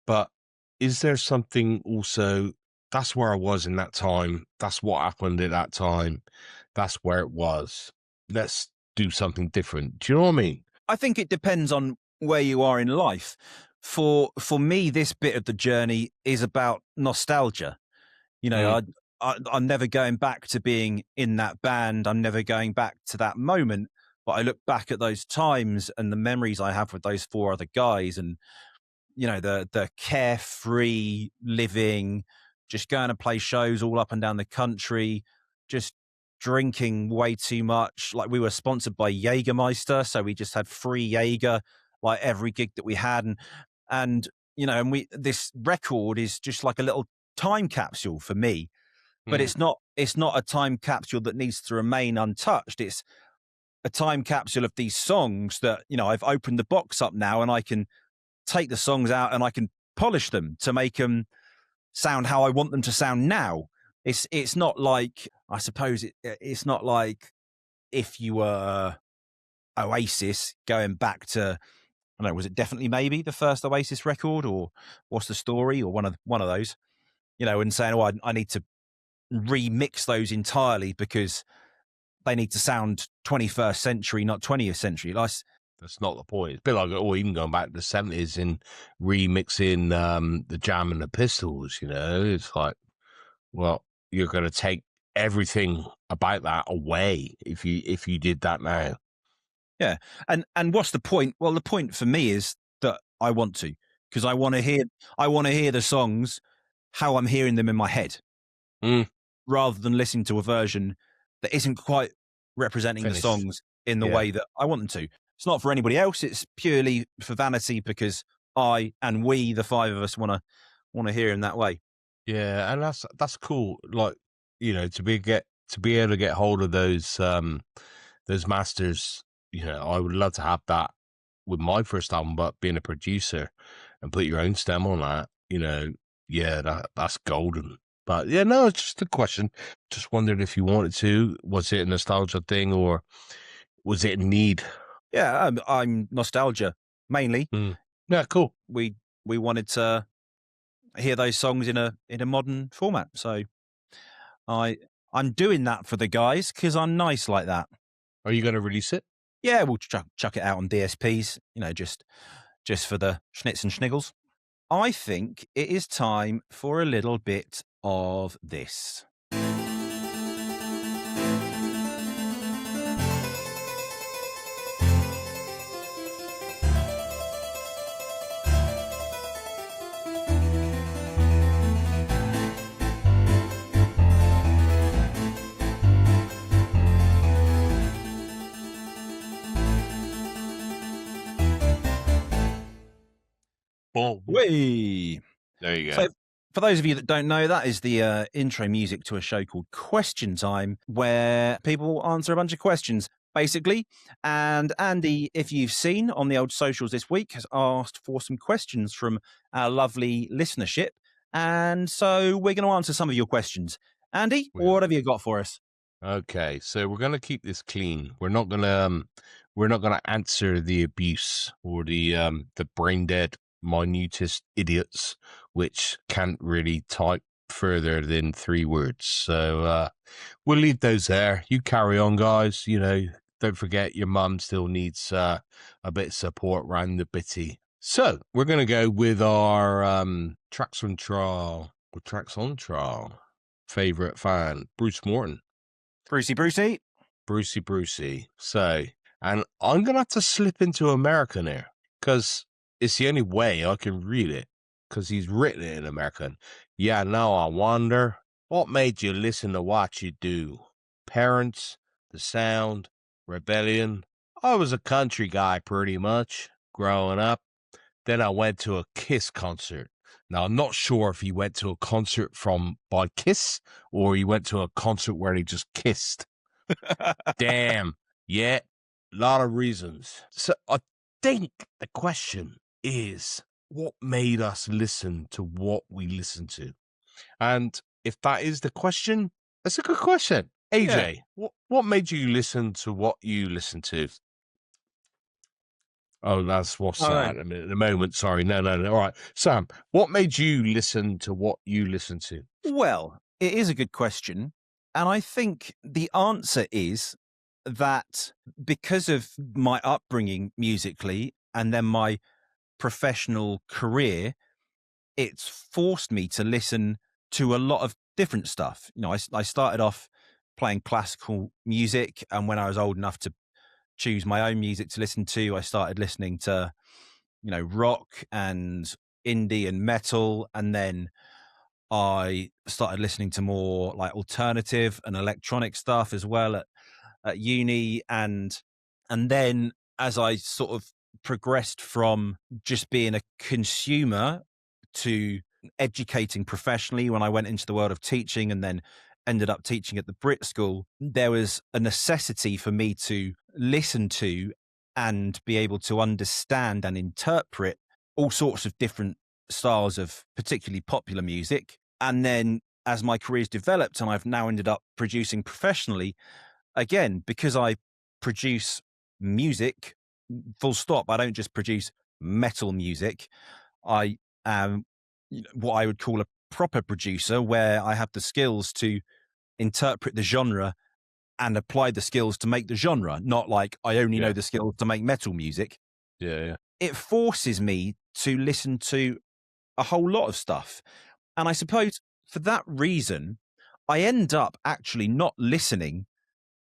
But is there something also, that's where I was in that time, that's what happened at that time, that's where it was, let's do something different? Do you know what I mean? I think it depends on where you are in life. For me, this bit of the journey is about nostalgia. I'm never going back to being in that band. I'm never going back to that moment. But I look back at those times and the memories I have with those four other guys, and the carefree living, just going to play shows all up and down the country, just drinking way too much. Like, we were sponsored by Jägermeister, so we just had free Jaeger like every gig that we had, and this record is just like a little time capsule for me. But it's not a time capsule that needs to remain untouched. It's a time capsule of these songs that, I've opened the box up now and I can take the songs out and I can polish them to make them sound how I want them to sound now. It's not like, I suppose it's not like if you were Oasis going back to, I don't know, was it Definitely Maybe the first Oasis record, or What's the Story, or one of those, and saying, oh, I need to remix those entirely because they need to sound 21st century, not 20th century. That's not the point. It's a bit like, even going back to the 70s and remixing the Jam and the Pistols, it's like, well, you're going to take everything about that away if you did that now. Yeah. And what's the point? Well, the point for me is that I want to, because I want to hear the songs how I'm hearing them in my head, rather than listening to a version that isn't quite representing the songs in the way that I want them to. It's not for anybody else. It's purely for vanity, because I and we, the five of us, want to hear him that way. Yeah, and that's cool. Like, to be able to get hold of those masters. I would love to have that with my first album, but being a producer and put your own stem on that, that's golden. But yeah, no, it's just a question. Just wondered if you wanted to. Was it a nostalgia thing, or was it a need? Yeah, I'm nostalgia mainly. Yeah, cool. We wanted to hear those songs in a modern format, so I'm doing that for the guys because I'm nice like that. Are you going to release it? Yeah, we'll chuck it out on DSPs. Just for the schnitz and schniggles. I think it is time for a little bit of this. Way. There you go. So, for those of you that don't know, that is the intro music to a show called Question Time, where people answer a bunch of questions. basically. And Andy, if you've seen on the old socials this week, has asked for some questions from our lovely listenership. And so we're going to answer some of your questions. Andy, what have you got for us? Okay, so we're gonna keep this clean. We're not gonna answer the abuse or the brain dead minutest idiots which can't really type further than 3 words. So we'll leave those there. You carry on, guys. You know, don't forget your mum still needs a bit of support around the bitty. So we're gonna go with our tracks on trial. Favorite fan, Bruce Morton. Brucey. So, and I'm going to have to slip into American here because it's the only way I can read it because he's written it in American. Yeah, now I wonder what made you listen to what you do? Parents, the sound, rebellion. I was a country guy pretty much growing up. Then I went to a Kiss concert. Now, I'm not sure if he went to a concert by Kiss or he went to a concert where he just kissed. Damn. Yeah. A lot of reasons. So I think the question is, what made us listen to what we listen to? And if that is the question, that's a good question. AJ, what made you listen to what you listen to? Oh, that's what's at the moment. Sorry. No. All right. Sam, what made you listen to what you listen to? Well, it is a good question. And I think the answer is that because of my upbringing musically and then my professional career, it's forced me to listen to a lot of different stuff. You know, I started off playing classical music, and when I was old enough to choose my own music to listen to, I started listening to, you know, rock and indie and metal, and then I started listening to more like alternative and electronic stuff as well at uni, and then as I sort of progressed from just being a consumer to educating professionally, when I went into the world of teaching and then ended up teaching at the Brit School, there was a necessity for me to listen to and be able to understand and interpret all sorts of different styles of particularly popular music. And then as my career's developed and I've now ended up producing professionally, again, because I produce music, full stop, I don't just produce metal music. I am what I would call a proper producer, where I have the skills to interpret the genre and apply the skills to make the genre, not like I only know the skills to make metal music. Yeah. It forces me to listen to a whole lot of stuff. And I suppose for that reason, I end up actually not listening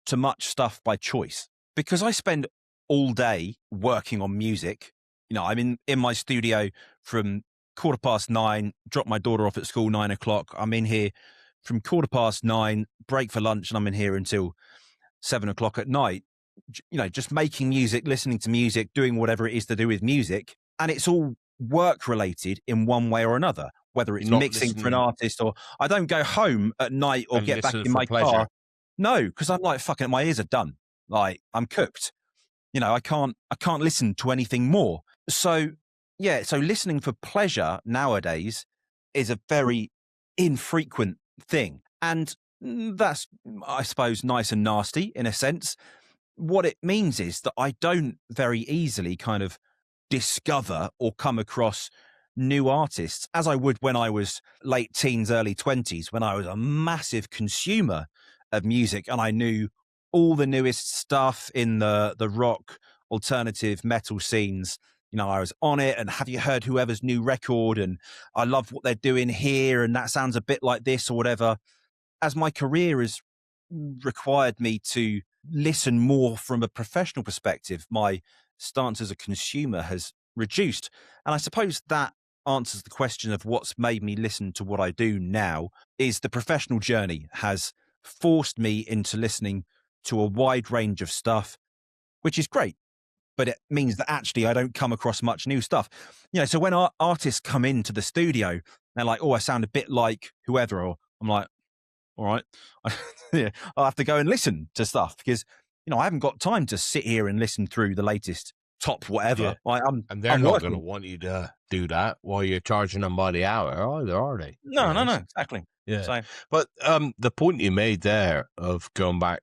to much stuff by choice, because I spend all day working on music. You know, I'm in my studio from 9:15, drop my daughter off at school 9:00. I'm in here from 9:15, break for lunch, and I'm in here until 7:00 at night. You know, just making music, listening to music, doing whatever it is to do with music. And it's all work related in one way or another, whether it's mixing for an artist, or I don't go home at night or get back in my car. No, because I'm like, fucking, my ears are done. Like, I'm cooked. You know, I can't listen to anything more. So yeah, so listening for pleasure nowadays is a very infrequent thing. And that's, I suppose, nice and nasty in a sense. What it means is that I don't very easily kind of discover or come across new artists as I would when I was late teens, early 20s, when I was a massive consumer of music and I knew all the newest stuff in the rock, alternative, metal scenes. You know, I was on it, and have you heard whoever's new record? And I love what they're doing here, and that sounds a bit like this or whatever. As my career has required me to listen more from a professional perspective, my stance as a consumer has reduced. And I suppose that answers the question of what's made me listen to what I do now. Is the professional journey has forced me into listening to a wide range of stuff, which is great. But it means that actually I don't come across much new stuff. You know, so when artists come into the studio, they're like, oh, I sound a bit like whoever, or I'm like, all right, yeah, I'll have to go and listen to stuff, because I haven't got time to sit here and listen through the latest top whatever. Yeah. And they're I'm not working. going to want you to do that while you're charging them by the hour either, are they? No, exactly. Yeah. So, but the point you made there of going back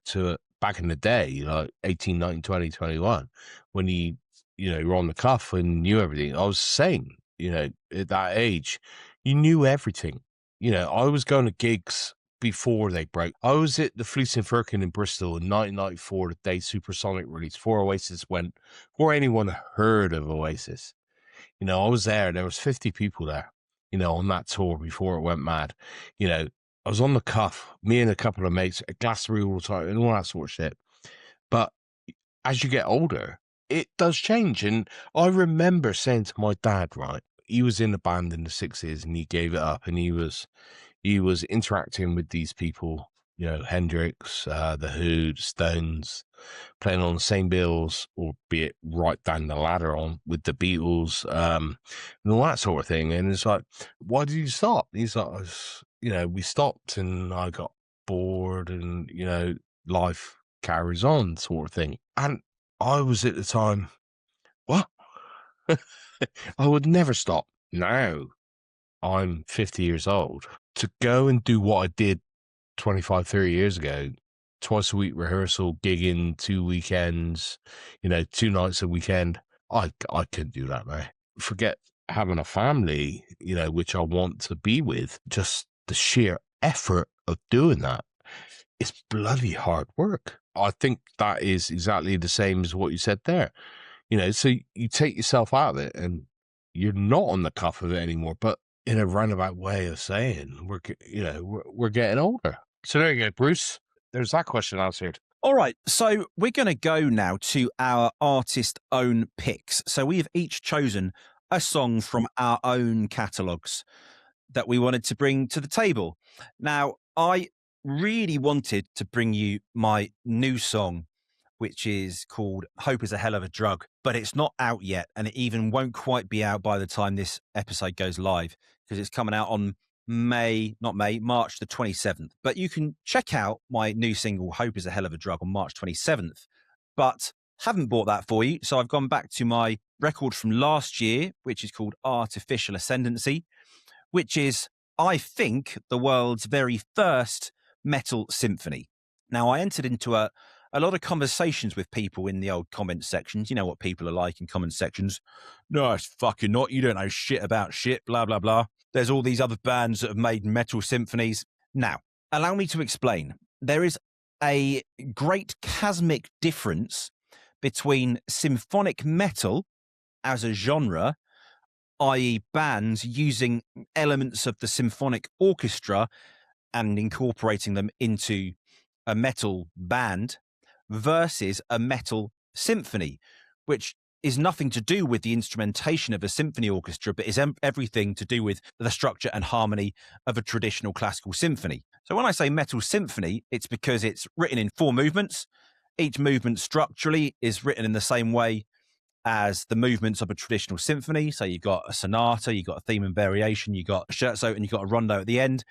in the day, like 18, 19, 20, 21, when you were on the cuff and knew everything. I was saying, at that age, you knew everything. I was going to gigs before they broke. I was at the Fleece and Firkin in Bristol in 1994, the day Supersonic released, before anyone heard of Oasis. I was there. There was 50 people there, on that tour before it went mad. I was on the cuff, me and a couple of mates at Glastonbury all the time and all that sort of shit. But as you get older, it does change. And I remember saying to my dad, right, he was in the band in the 60s and he gave it up, and he was interacting with these people, Hendrix, The Who, the Stones, playing on the same bills, albeit right down the ladder with the Beatles, and all that sort of thing. And it's like, why did you stop? He's like, we stopped and I got bored and, life carries on sort of thing. And I was at the time, what? I would never stop. Now I'm 50 years old. To go and do what I did 25, 30 years ago, twice a week rehearsal, gigging, 2 weekends, 2 nights a weekend, I couldn't do that now. Forget having a family, which I want to be with. Just the sheer effort of doing that. It's bloody hard work. I think that is exactly the same as what you said there. So you take yourself out of it and you're not on the cuff of it anymore, but in a roundabout way of saying we're getting older. So there you go, Bruce. There's that question answered. All right. So we're going to go now to our artist own picks. So we have each chosen a song from our own catalogues that we wanted to bring to the table. Now, I really wanted to bring you my new song, which is called Hope is a Hell of a Drug, but it's not out yet. And it even won't quite be out by the time this episode goes live, because it's coming out on March the 27th. But you can check out my new single, Hope is a Hell of a Drug, on March 27th. But haven't bought that for you. So I've gone back to my record from last year, which is called Artificial Ascendancy, which is, I think, the world's very first metal symphony. Now, I entered into a lot of conversations with people in the old comment sections. You know what people are like in comment sections. No, it's fucking not. You don't know shit about shit, blah, blah, blah. There's all these other bands that have made metal symphonies. Now, allow me to explain. There is a great cosmic difference between symphonic metal as a genre, i.e. bands using elements of the symphonic orchestra and incorporating them into a metal band, versus a metal symphony, which is nothing to do with the instrumentation of a symphony orchestra, but is everything to do with the structure and harmony of a traditional classical symphony. So when I say metal symphony, it's because it's written in 4 movements. Each movement structurally is written in the same way as the movements of a traditional symphony. So you've got a sonata, you've got a theme and variation, you've got a scherzo, and you've got a rondo at the end.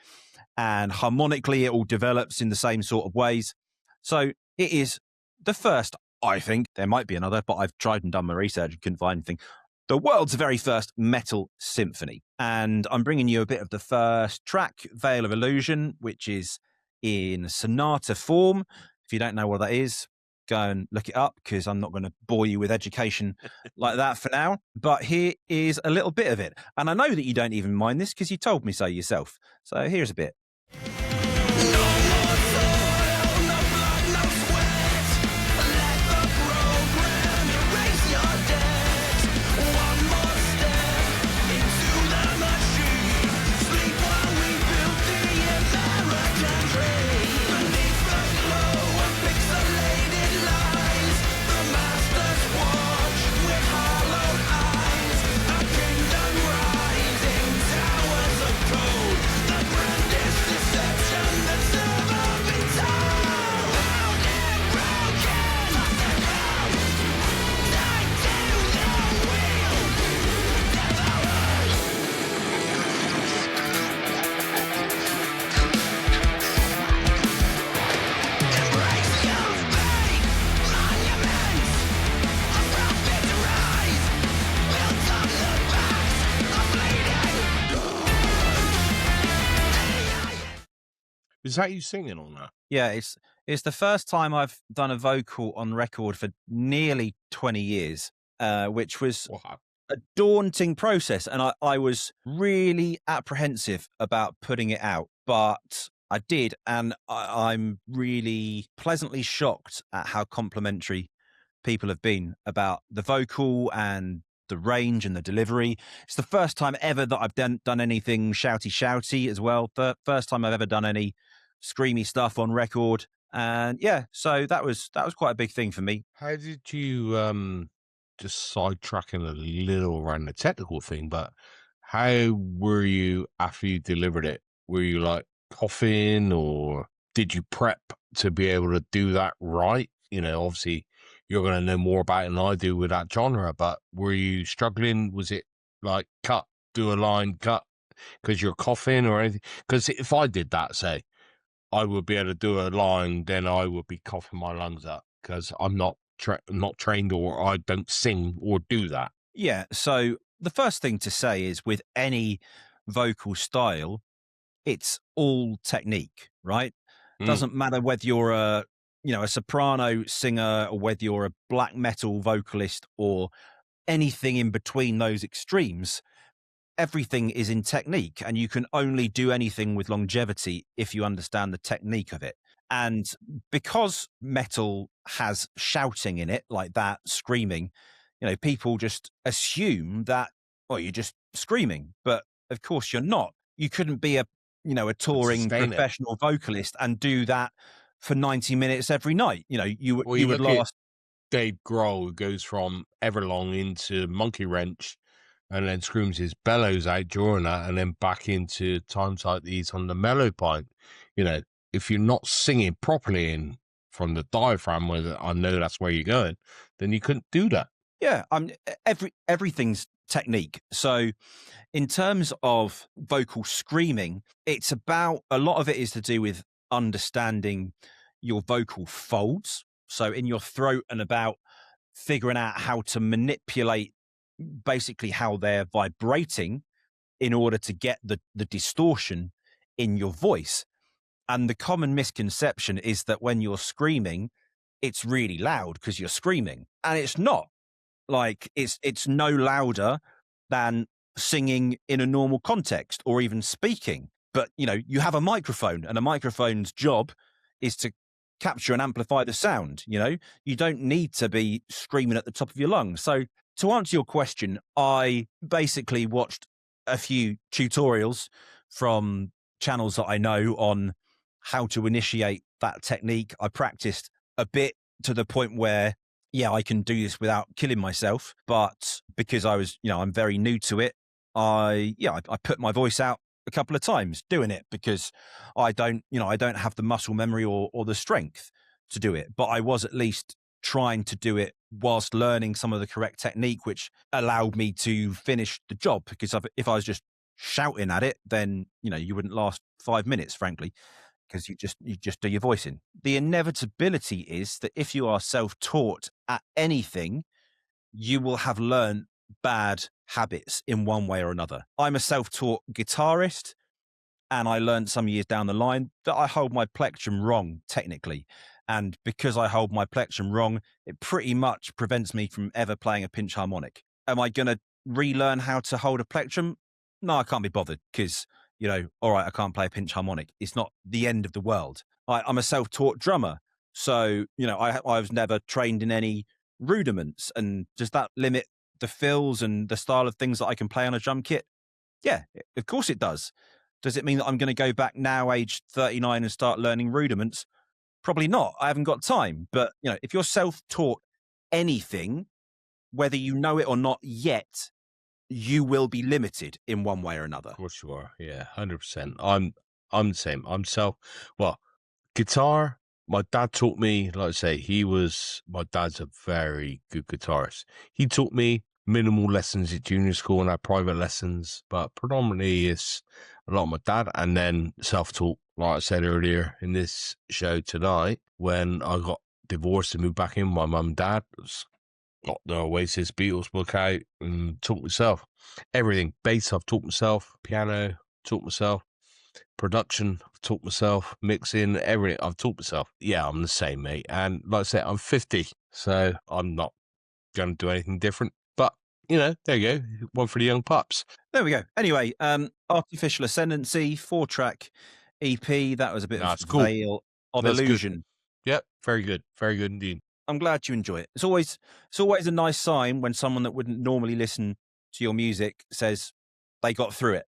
And harmonically, it all develops in the same sort of ways. So it is the first, I think, there might be another, but I've tried and done my research and couldn't find anything, the world's very first metal symphony. And I'm bringing you a bit of the first track, Veil of Illusion, which is in sonata form. If you don't know what that is, go and look it up, because I'm not going to bore you with education like that for now. But here is a little bit of it. And I know that you don't even mind this because you told me so yourself. So here's a bit. Is that you singing on that? Yeah, it's the first time I've done a vocal on record for nearly 20 years, which was Wow. a daunting process. And I was really apprehensive about putting it out, but I did. And I'm really pleasantly shocked at how complimentary people have been about the vocal and the range and the delivery. It's the first time ever that I've done anything shouty as well. First time I've ever done any screamy stuff on record. And yeah, so that was quite a big thing for me. How did you just sidetracking a little around the technical thing, but how were you after you delivered it? Were you like coughing, or did you prep to be able to do that right? You know, obviously you're going to know more about it than I do with that genre, but were you struggling? Was it like cut, do a line, cut because you're coughing or anything? Because if I did that, say, I would be able to do a line, then I would be coughing my lungs up because I'm not trained, or I don't sing or do that. Yeah. So the first thing to say is with any vocal style, it's all technique, right? Doesn't matter whether you're a soprano singer or whether you're a black metal vocalist or anything in between those extremes. Everything is in technique, and you can only do anything with longevity if you understand the technique of it. And because metal has shouting in it like that, screaming, people just assume that, well, you're just screaming, but of course you're not. You couldn't be a touring sustain it. professional vocalist and do that for 90 minutes every night. You Well, would look at last. Dave Grohl, who goes from Everlong into Monkey Wrench and then screams his bellows out during that, and then back into times like these on the mellow pipe. You know, if you're not singing properly in from the diaphragm, where I know that's where you're going, then you couldn't do that. Yeah, everything's technique. So in terms of vocal screaming, it's about, a lot of it is to do with understanding your vocal folds. So in your throat, and about figuring out how to manipulate basically how they're vibrating in order to get the distortion in your voice. And the common misconception is that when you're screaming, it's really loud because you're screaming, and it's not. Like it's no louder than singing in a normal context or even speaking. But, you have a microphone, and a microphone's job is to capture and amplify the sound. You don't need to be screaming at the top of your lungs. So to answer your question, I basically watched a few tutorials from channels that I know on how to initiate that technique. I practiced a bit to the point where, yeah, I can do this without killing myself. But because I was, I'm very new to it, I put my voice out a couple of times doing it, because I don't have the muscle memory or the strength to do it. But I was at least trying to do it whilst learning some of the correct technique, which allowed me to finish the job. Because if I was just shouting at it, then, you wouldn't last 5 minutes, frankly, because you just do your voice in. The inevitability is that if you are self-taught at anything, you will have learned bad habits in one way or another. I'm a self-taught guitarist, and I learned some years down the line that I hold my plectrum wrong technically. And because I hold my plectrum wrong, it pretty much prevents me from ever playing a pinch harmonic. Am I going to relearn how to hold a plectrum? No, I can't be bothered, because, all right, I can't play a pinch harmonic. It's not the end of the world. I'm a self-taught drummer. So, I was never trained in any rudiments. And does that limit the fills and the style of things that I can play on a drum kit? Yeah, of course it does. Does it mean that I'm going to go back now, age 39, and start learning rudiments? Probably not. I haven't got time. But, if you're self-taught anything, whether you know it or not yet, you will be limited in one way or another. Of course you are. Yeah, 100%. I'm the same. Guitar, my dad taught me, like I say, my dad's a very good guitarist. He taught me minimal lessons at junior school and had private lessons, but predominantly it's a lot of my dad, and then self-taught, like I said earlier in this show tonight, when I got divorced and moved back in with my mum and dad, got the Oasis Beatles book out and taught myself everything. Bass, I've taught myself. Piano, taught myself. production, I've taught myself, mixing, everything, I've taught myself. Yeah, I'm the same, mate. And like I said, I'm 50, so I'm not going to do anything different. But, there you go. One for the young pups. There we go. Anyway, Artificial Ascendancy, 4-track EP. That was a bit of It's cool. Veil of That's Illusion. Good. Yep, very good. Very good indeed. I'm glad you enjoy it. It's always a nice sign when someone that wouldn't normally listen to your music says they got through it.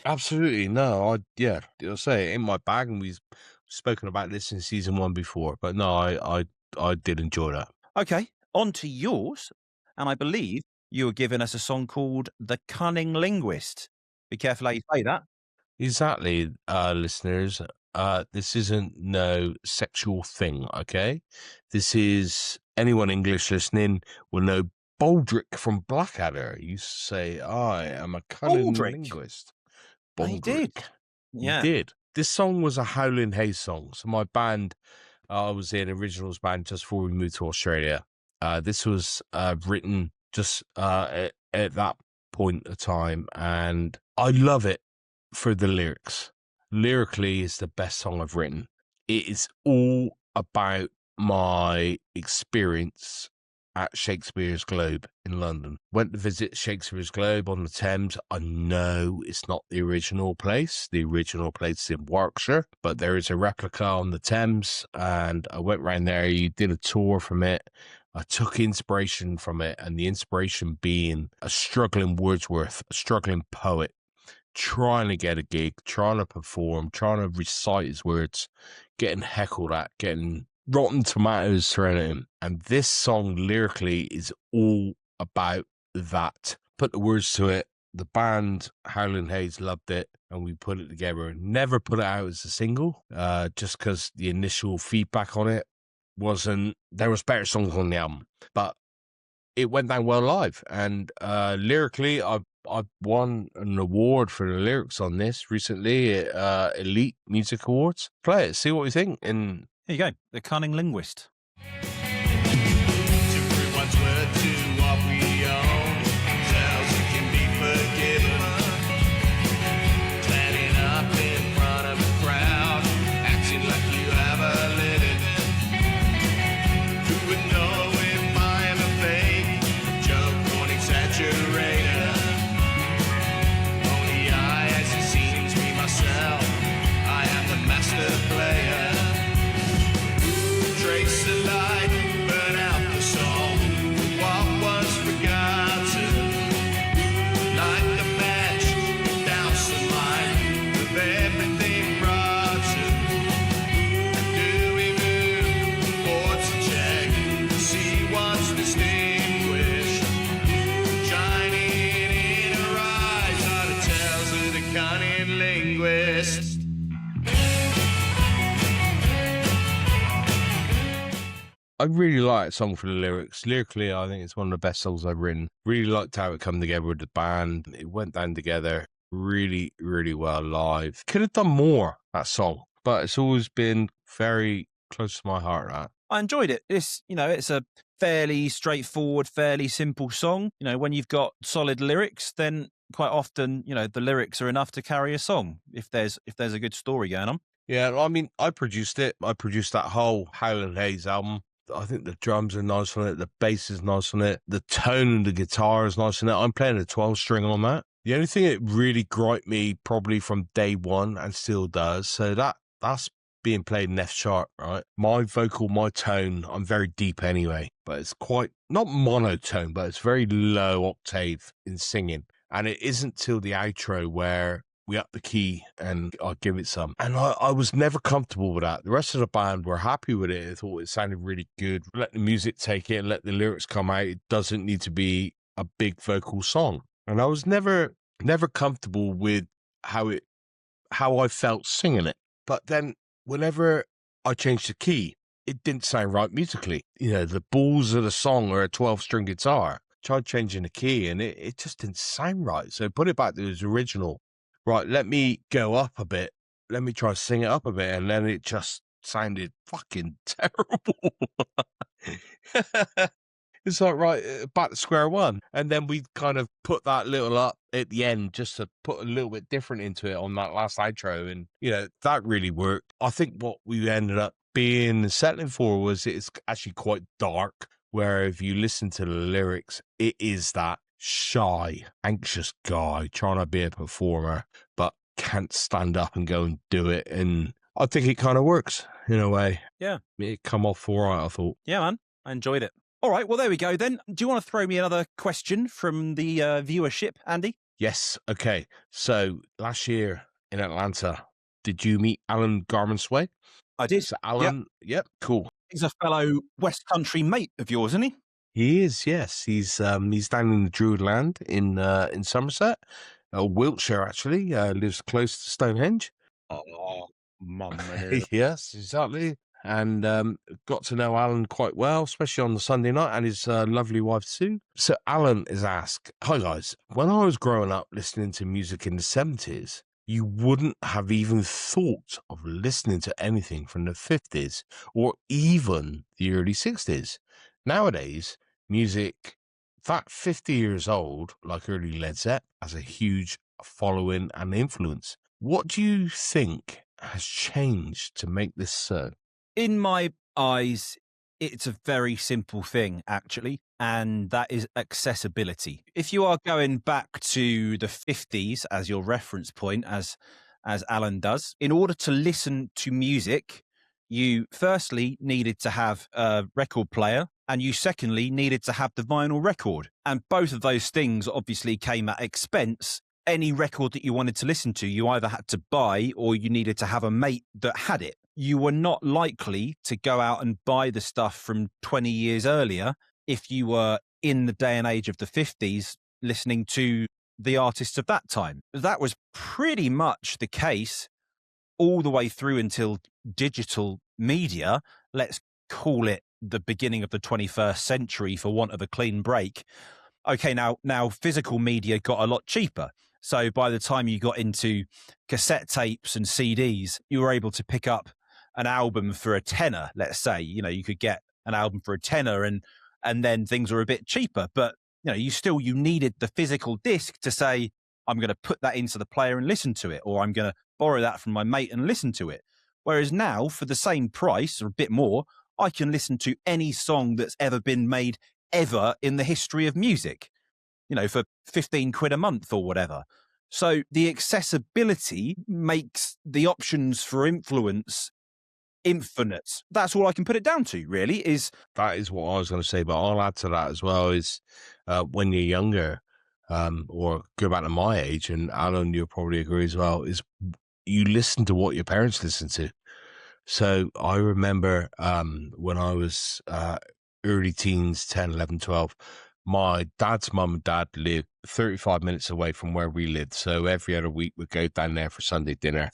Absolutely. No, I'll say it in my bag, and we've spoken about this in season 1 before, but no, I did enjoy that. Okay, on to yours, and I believe you were giving us a song called The Cunning Linguist. Be careful how you say that. Exactly, listeners. This isn't no sexual thing, okay? This is, anyone English listening will know Baldrick from Blackadder used to say, I am a cunning linguist. He did. Yeah. He did. This song was a Howlin' Hayes song. So my band, I was in originals band just before we moved to Australia. This was written just at that point of time, and I love it for the lyrics. Lyrically, is the best song I've written. It is all about my experience at Shakespeare's Globe in London. Went to visit Shakespeare's Globe on the Thames. I know it's not the original place. The original place is in Warwickshire, but there is a replica on the Thames, and I went round there. You did a tour from it. I took inspiration from it, and the inspiration being a struggling Wordsworth, a struggling poet, trying to get a gig, trying to perform, trying to recite his words, getting heckled at, getting rotten tomatoes thrown at him. And this song lyrically is all about that. Put the words to it. The band, Howlin' Hayes, loved it, and we put it together. Never put it out as a single, just because the initial feedback on it wasn't, there was better songs on the album, but it went down well live. And lyrically, I won an award for the lyrics on this recently at Elite Music Awards. Play it, see what you think. And here you go, The Cunning Linguist. I really like that song for the lyrics. Lyrically, I think it's one of the best songs I've written. Really liked how it come together with the band. It went down together really, really well live. Could have done more, that song, but it's always been very close to my heart, that. I enjoyed it. It's a fairly straightforward, fairly simple song. When you've got solid lyrics, then quite often, the lyrics are enough to carry a song if there's a good story going on. Yeah, I mean, I produced it. I produced that whole Howlin' Hayes album. I think the drums are nice on it. The bass is nice on it. The tone of the guitar is nice on it. I'm playing a 12-string on that. The only thing that really griped me probably from day one, and still does, so that's being played in F sharp, right? My vocal, my tone, I'm very deep anyway, but it's quite, not monotone, but it's very low octave in singing. And it isn't till the outro where we up the key and I give it some. And I was never comfortable with that. The rest of the band were happy with it. I thought it sounded really good. Let the music take it and let the lyrics come out. It doesn't need to be a big vocal song. And I was never comfortable with how I felt singing it. But then whenever I changed the key, it didn't sound right musically. The balls of the song are a 12-string guitar. Tried changing the key and it just didn't sound right. So put it back to its original. Right, let me go up a bit. Let me try to sing it up a bit. And then it just sounded fucking terrible. It's like, right, back to square one. And then we kind of put that little up at the end just to put a little bit different into it on that last outro. And, that really worked. I think what we ended up being settling for was it's actually quite dark, where if you listen to the lyrics, it is that shy, anxious guy trying to be a performer, but can't stand up and go and do it. And I think it kind of works in a way. Yeah. It come off all right, I thought. Yeah, man. I enjoyed it. All right, well, there we go then. Do you want to throw me another question from the viewership, Andy? Yes. Okay. So last year in Atlanta, did you meet Alan Garman-Sway? I did. So Alan, yep, cool. He's a fellow West Country mate of yours, isn't he? He is, yes. He's down in the Druid Land in Somerset, Wiltshire actually. Lives close to Stonehenge. Oh, mum. Yes, exactly. And got to know Alan quite well, especially on the Sunday night, and his lovely wife Sue. So Alan is asked, "Hi guys, when I was growing up listening to music in the 70s, you wouldn't have even thought of listening to anything from the 50s or even the early 60s. Nowadays, music that 50 years old, like early Led Zeppelin, has a huge following and influence. What do you think has changed to make this so?" In my eyes, it's a very simple thing, actually, and that is accessibility. If you are going back to the 50s as your reference point, as Alan does, in order to listen to music, you firstly needed to have a record player, and you secondly needed to have the vinyl record. And both of those things obviously came at expense. Any record that you wanted to listen to, you either had to buy or you needed to have a mate that had it. You were not likely to go out and buy the stuff from 20 years earlier if you were in the day and age of the 50s listening to the artists of that time. That was pretty much the case all the way through until digital media, let's call it the beginning of the 21st century for want of a clean break. Okay, now physical media got a lot cheaper. So by the time you got into cassette tapes and CDs, you were able to pick up an album for a tenner, let's say. You could get an album for a tenner and then things were a bit cheaper. But, you needed the physical disc to say, I'm going to put that into the player and listen to it, or I'm going to borrow that from my mate and listen to it. Whereas now, for the same price or a bit more, I can listen to any song that's ever been made ever in the history of music, for 15 quid a month or whatever. So the accessibility makes the options for influence infinite. That's all I can put it down to, really, is... That is what I was going to say, but I'll add to that as well, is when you're younger, or go back to my age, and Alan, you'll probably agree as well, is you listen to what your parents listen to. So I remember when I was early teens, 10, 11, 12, my dad's mum and dad lived 35 minutes away from where we lived. So every other week we'd go down there for Sunday dinner,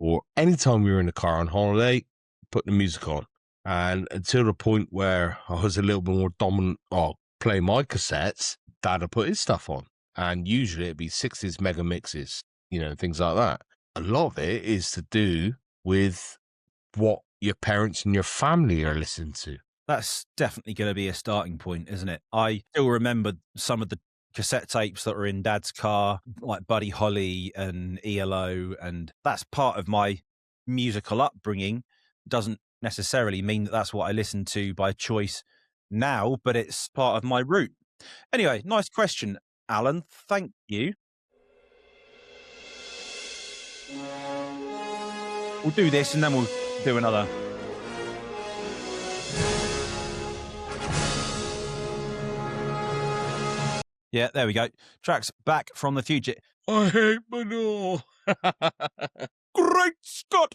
or anytime we were in the car on holiday, put the music on. And until the point where I was a little bit more dominant, play my cassettes, Dad would put his stuff on. And usually it'd be 60s mega mixes, things like that. A lot of it is to do with what your parents and your family are listening to. That's definitely going to be a starting point, isn't it? I still remember some of the cassette tapes that were in Dad's car, like Buddy Holly and ELO, and that's part of my musical upbringing. Doesn't necessarily mean that that's what I listen to by choice now, but it's part of my route. Anyway, nice question, Alan. Thank you. We'll do this and then we'll do another. Yeah, there we go. Tracks back from the future. I hate manure. Great Scott!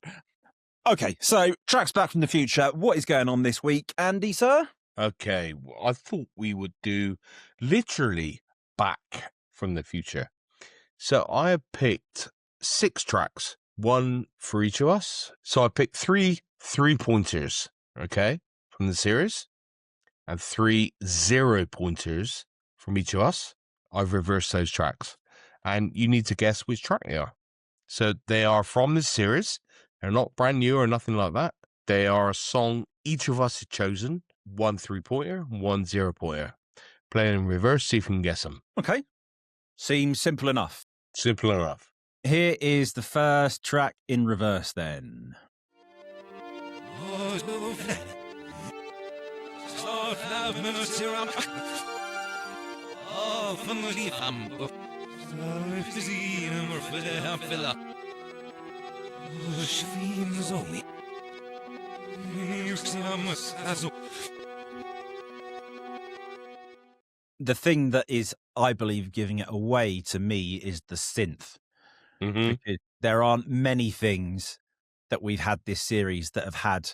Okay, so tracks back from the future. What is going on this week, Andy, sir? Okay, I thought we would do literally back from the future. So I have picked 6 tracks, one for each of us. So I picked 3 3-pointers, okay, from the series, and 3 0-pointers from each of us. I've reversed those tracks, and you need to guess which track they are. So they are from this series. They're not brand new or nothing like that. They are a song each of us has chosen. 1 3-pointer, 1 0-pointer. Playing in reverse, see if you can guess them. Okay. Seems simple enough. Simple enough. Here is the first track in reverse then. The thing that is, I believe, giving it away to me is the synth. Mm-hmm. Because there aren't many things that we've had this series that have had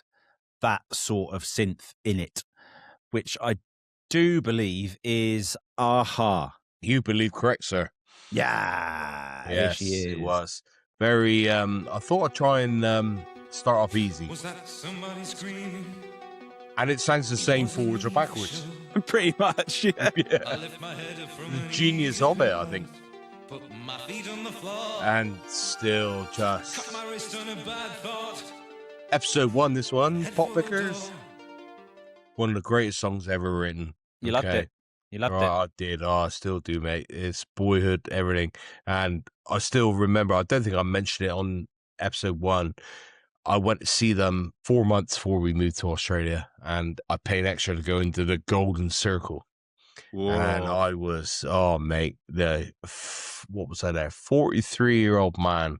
that sort of synth in it, which I do believe is Aha. You believe correct, sir. Yeah. Yes, she is. it was. Very, I thought I'd try and start off easy. Was that somebody screaming? And it sounds the same forwards or backwards. Pretty much, yeah. I lift my head up from The genius of it, I think. put my feet on the floor. And still just... Cut my wrist on a bad thought. Episode 1, this one, Head Pop for the Pickers. door. One of the greatest songs ever written. You loved Okay. it. You loved Oh, I did. Oh, I still do, mate. It's boyhood, everything. And I still remember, I don't think I mentioned it on episode 1. I went to see them 4 months before we moved to Australia, and I paid extra to go into the Golden Circle. it. And I was, oh, mate, what was I there? 43-year-old man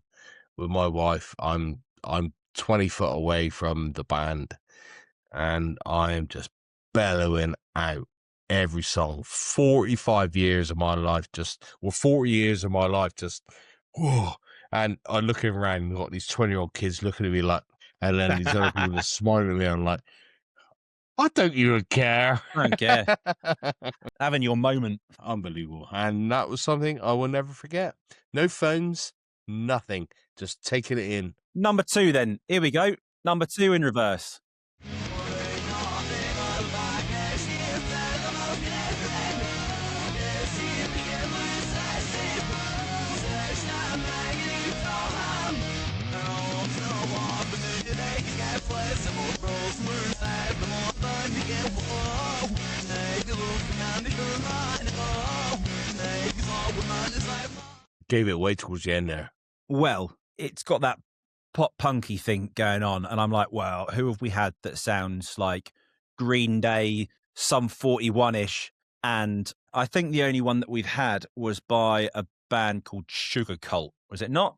with my wife. I'm 20 foot away from the band, and I am just bellowing out every song. 45 years of my life, 40 years of my life, whoa. And I'm looking around and got these 20-year-old kids looking at me like, and then these other people just smiling at me. I'm like, I don't even care. I don't care. Having your moment. Unbelievable. And that was something I will never forget. No phones, nothing. Just taking it in. Number 2 then. Here we go. Number 2 in reverse. Gave it away towards the end there. Well, it's got that pop punky thing going on, and I'm like, well, who have we had that sounds like Green Day, Sum 41-ish? And I think the only one that we've had was by a band called Sugar Cult. Was it not?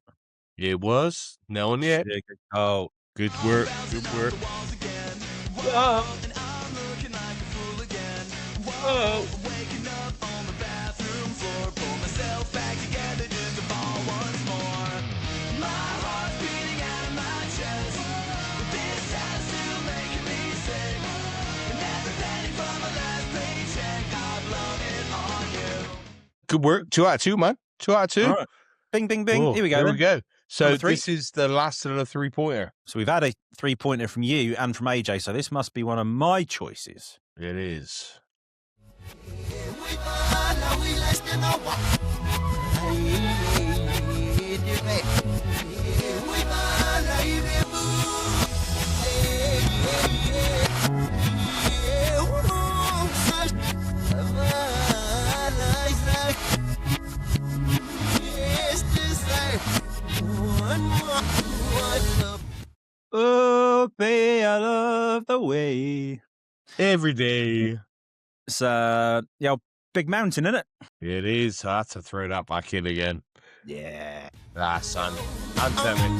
It was. No one yet. Sugar Cult. Good work. Good work. Whoa. Whoa. Good work. 2 out of 2, man. 2 out of 2. All right. Bing, bing, bing. Oh, Here we go. There then. we go. So Number 3. this is the last of the 3-pointer. So we've had a 3-pointer from you and from AJ, so this must be one of my choices. It is. Oh, babe, I love the way. Every day. It's big mountain, isn't it? It is. I had to throw that back in again. Yeah. Ah, son. Anthem it.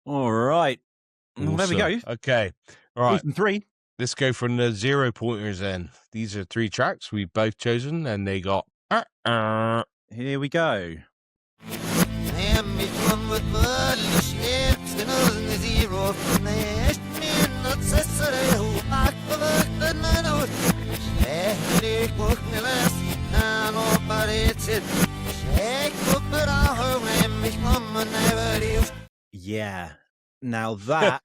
All right. Well, there we go. Awesome. Okay. All right. 3. Let's go from the 0-pointers then. These are 3 tracks we've both chosen, and they got... Here we go. Yeah. Now that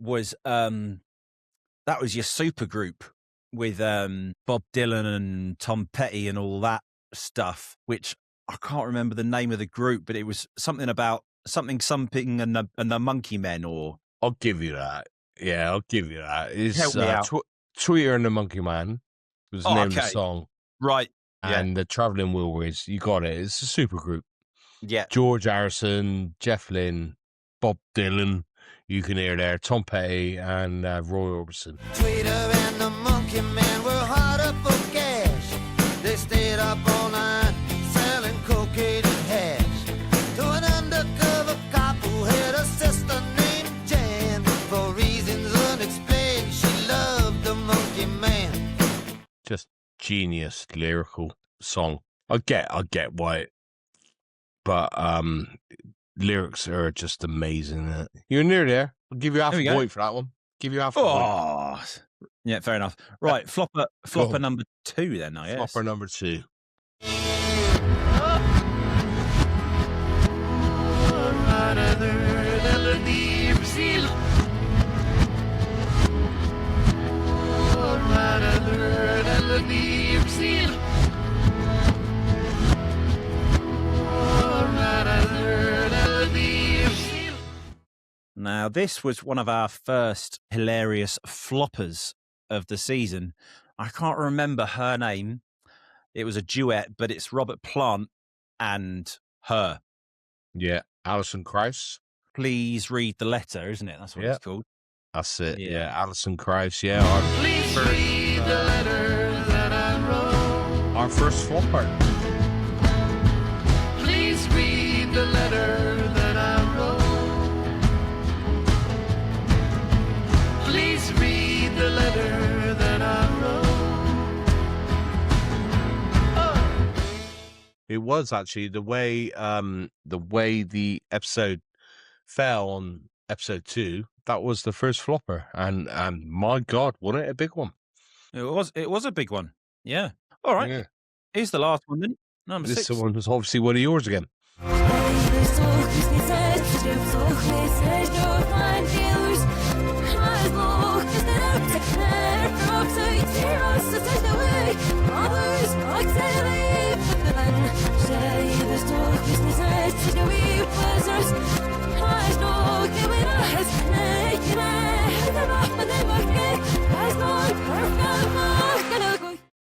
was your super group with Bob Dylan and Tom Petty and all that stuff, which I can't remember the name of the group, but it was something about something and the Monkey Men, or I'll give you that. Yeah, I'll give you that. It's help me out. Tweeter and the Monkey Man was the name of the song. Right. And the Traveling Wilburys, you got it. It's a super group. Yeah. George Harrison, Jeff Lynne, Bob Dylan, you can hear there, Tom Petty and Roy Orbison. Tweeter and the Monkey Man were hard up for cash. They stayed up all night selling cocaine and hash to an undercover cop who had a sister named Jan. For reasons unexplained, she loved the Monkey Man. Just genius lyrical song. I get why, but lyrics are just amazing. You're near there. I'll give you half a point for that one. Give you half a point. Yeah, fair enough. Right, flopper number 2 then, I guess. Flopper number 2. Now, this was one of our first hilarious floppers of the season. I can't remember her name. It was a duet, but it's Robert Plant and her. Yeah, Alison Krauss. Please read the letter, isn't it? That's what it's called. That's it. Yeah, Alison Krauss. Yeah. Please read the letter that I wrote. Our first flopper. Please read the letter that I wrote. Please read the letter that I wrote. It was actually the way the episode fell on episode 2. That was the first flopper, and my God, wasn't it a big one? It was a big one. Yeah. All right. Yeah. Here's the last one then. Number 6. This one was obviously one of yours again.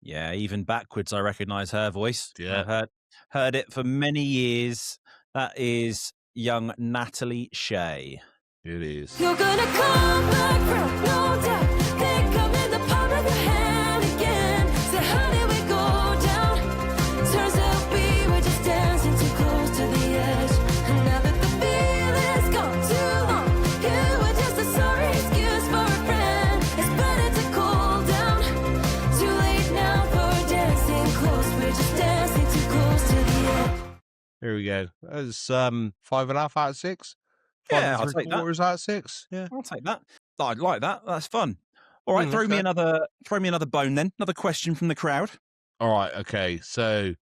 Yeah, even backwards, I recognise her voice. Yeah. I've heard it for many years. That is young Natalie Shay. It is. You're gonna come back from no doubt. Think I'm in the palm of your hand again. So how did we go down? Turns out we were just dancing too close to the edge. And now that the feeling's gone too long, you were just a sorry excuse for a friend. It's better to cool down. Too late now for dancing close. We're just dancing too close to the edge. Here we go. That's 5.5 out of 6. Yeah, I'll take that. 5.75 out of 6. Yeah, I'll take that. I'd like that. That's fun. All right, throw me another bone then. Another question from the crowd. All right, okay. So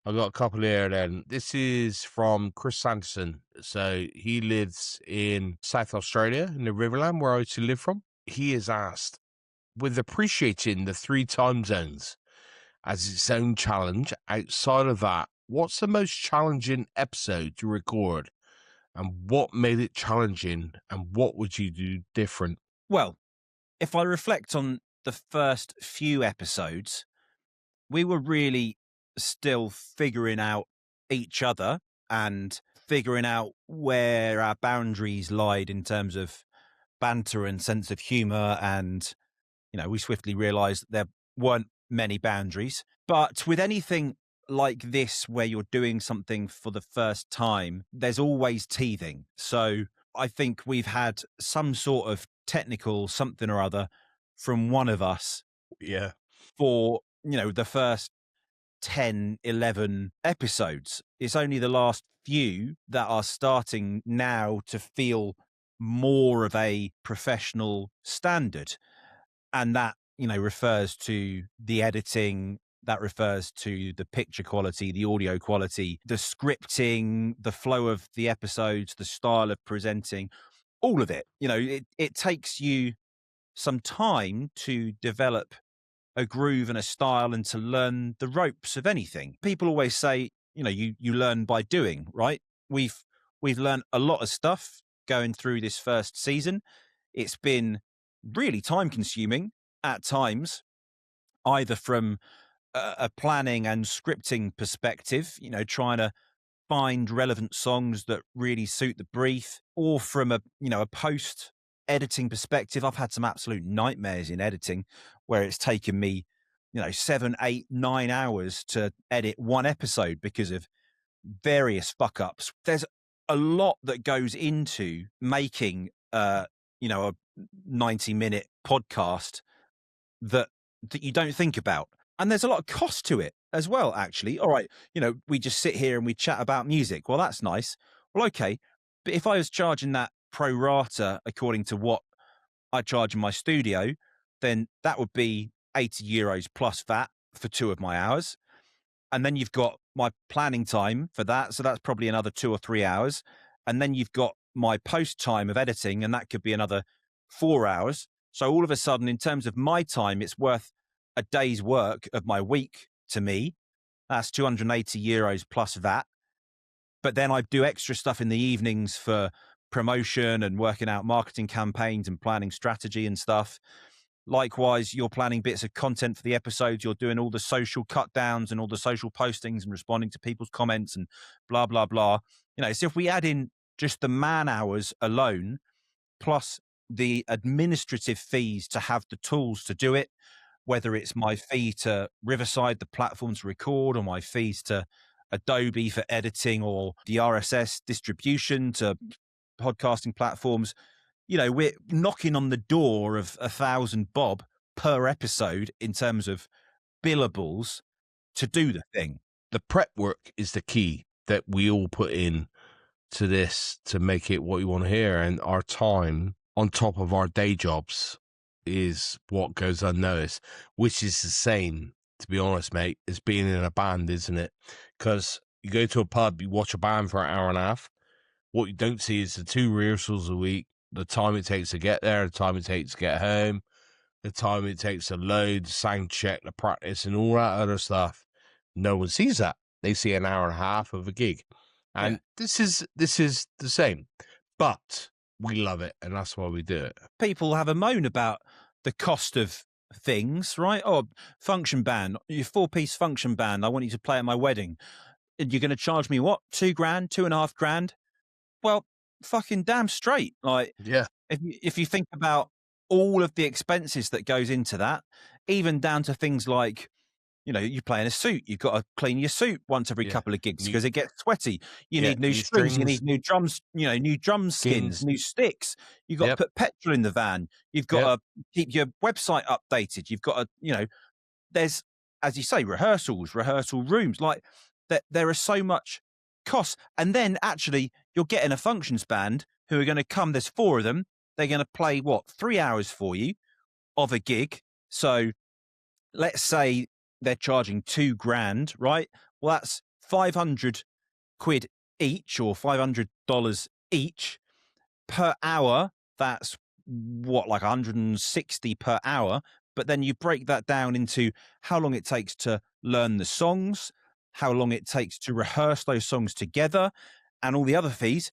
I've got a couple here then. This is from Chris Sanderson. So he lives in South Australia, in the Riverland, where I used to live from. He is asked, with appreciating the 3 time zones as its own challenge, outside of that, what's the most challenging episode to record? And what made it challenging? And what would you do different? Well, if I reflect on the first few episodes, we were really still figuring out each other and figuring out where our boundaries lied in terms of banter and sense of humor. And, we swiftly realized that there weren't many boundaries. But with anything like this, where you're doing something for the first time, there's always teething. So I think we've had some sort of technical something or other from one of us for, the first 10, 11 episodes. It's only the last few that are starting now to feel more of a professional standard. And that, refers to the editing, That refers to the picture quality, the audio quality, the scripting, the flow of the episodes, the style of presenting, all of it. You know, it takes you some time to develop a groove and a style and to learn the ropes of anything. People always say, you know, you learn by doing, right? We've learned a lot of stuff going through this first season. It's been really time consuming at times, either from a planning and scripting perspective, you know, trying to find relevant songs that really suit the brief, or from a, you know, a post editing perspective. I've had some absolute nightmares in editing where it's taken me, you know, 7, 8, 9 hours to edit one episode because of various fuck ups. There's a lot that goes into making you know, a 90-minute podcast that you don't think about. And there's a lot of cost to it as well, actually. All right, you know, we just sit here and we chat about music. Well, that's nice. Well, okay. But if I was charging that pro rata according to what I charge in my studio, then that would be €80 plus VAT for 2 of my hours. And then you've got my planning time for that. So that's probably another 2 or 3 hours. And then you've got my post time of editing, and that could be another 4 hours. So all of a sudden, in terms of my time, it's worth a day's work of my week to me. That's €280 plus VAT. But then I do extra stuff in the evenings for promotion and working out marketing campaigns and planning strategy and stuff. Likewise, you're planning bits of content for the episodes. You're doing all the social cut downs and all the social postings and responding to people's comments and blah, blah, blah. You know, so if we add in just the man hours alone, plus the administrative fees to have the tools to do it, whether it's my fee to Riverside, the platform to record, or my fees to Adobe for editing, or the RSS distribution to podcasting platforms, you know, we're knocking on the door of 1,000 bob per episode in terms of billables to do the thing. The prep work is the key that we all put in to this to make it what you want to hear. And our time on top of our day jobs is what goes unnoticed, which is the same, to be honest, mate, as being in a band, isn't it? Because you go to a pub, you watch a band for an hour and a half. What you don't see is the 2 rehearsals a week, the time it takes to get there, the time it takes to get home, the time it takes to load, the sound check, the practice, and all that other stuff. No one sees that. They see an hour and a half of a gig. And this is the same. But we love it, and that's why we do it. People have a moan about the cost of things, right? Oh, function band, your 4-piece function band, I want you to play at my wedding. You're going to charge me what? $2,000, $2,500? Well, fucking damn straight. Like, Yeah. if you think about all of the expenses that goes into that, even down to things like, you know, you play in a suit, you've got to clean your suit once every couple of gigs because it gets sweaty. You need new strings, you need new drums, you know, new drum skins, new sticks. You've got to put petrol in the van. You've got to keep your website updated. You've got to, you know, there's, as you say, rehearsals, rehearsal rooms, like that. There are so much costs. And then actually you're getting a functions band who are going to come, there's 4 of them. They're going to play 3 hours for you of a gig. So let's say they're charging $2,000, right? Well, that's 500 quid each, or $500 each per hour. That's what, like 160 per hour. But then you break that down into how long it takes to learn the songs, how long it takes to rehearse those songs together, and all the other fees.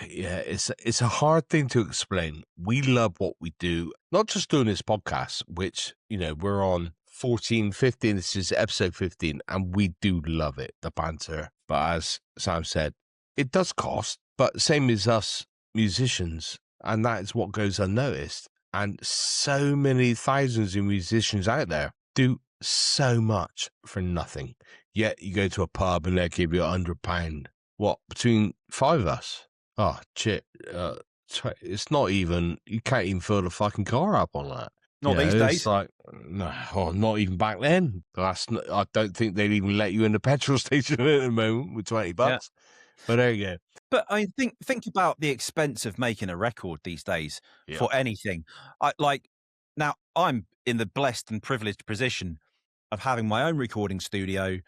Yeah, it's a hard thing to explain. We love what we do, not just doing this podcast, which, you know, we're on 14, 15, this is episode 15, and we do love it, the banter. But as Sam said, it does cost, but same as us musicians, and that is what goes unnoticed. And so many thousands of musicians out there do so much for nothing. Yet you go to a pub and they give you £100. What, between 5 of us? Oh, shit. It's not even, you can't even fill the fucking car up on that. Not these days. It's like, no, not even back then. I don't think they'd even let you in the petrol station at the moment with $20. Yeah. But there you go. But I mean, think about the expense of making a record these days for anything. Now I'm in the blessed and privileged position of having my own recording studio.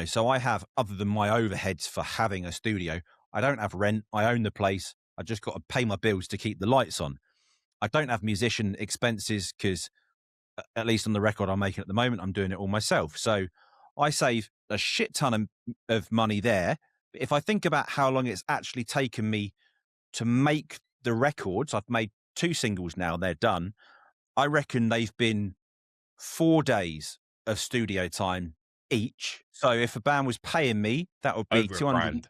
So I have, other than my overheads for having a studio, I don't have rent. I own the place. I just got to pay my bills to keep the lights on. I don't have musician expenses because, at least on the record I'm making at the moment, I'm doing it all myself. So I save a shit ton of money there. But if I think about how long it's actually taken me to make the records, I've made 2 singles now, they're done. I reckon they've been 4 days of studio time each. So if a band was paying me, that would be Over $1,000.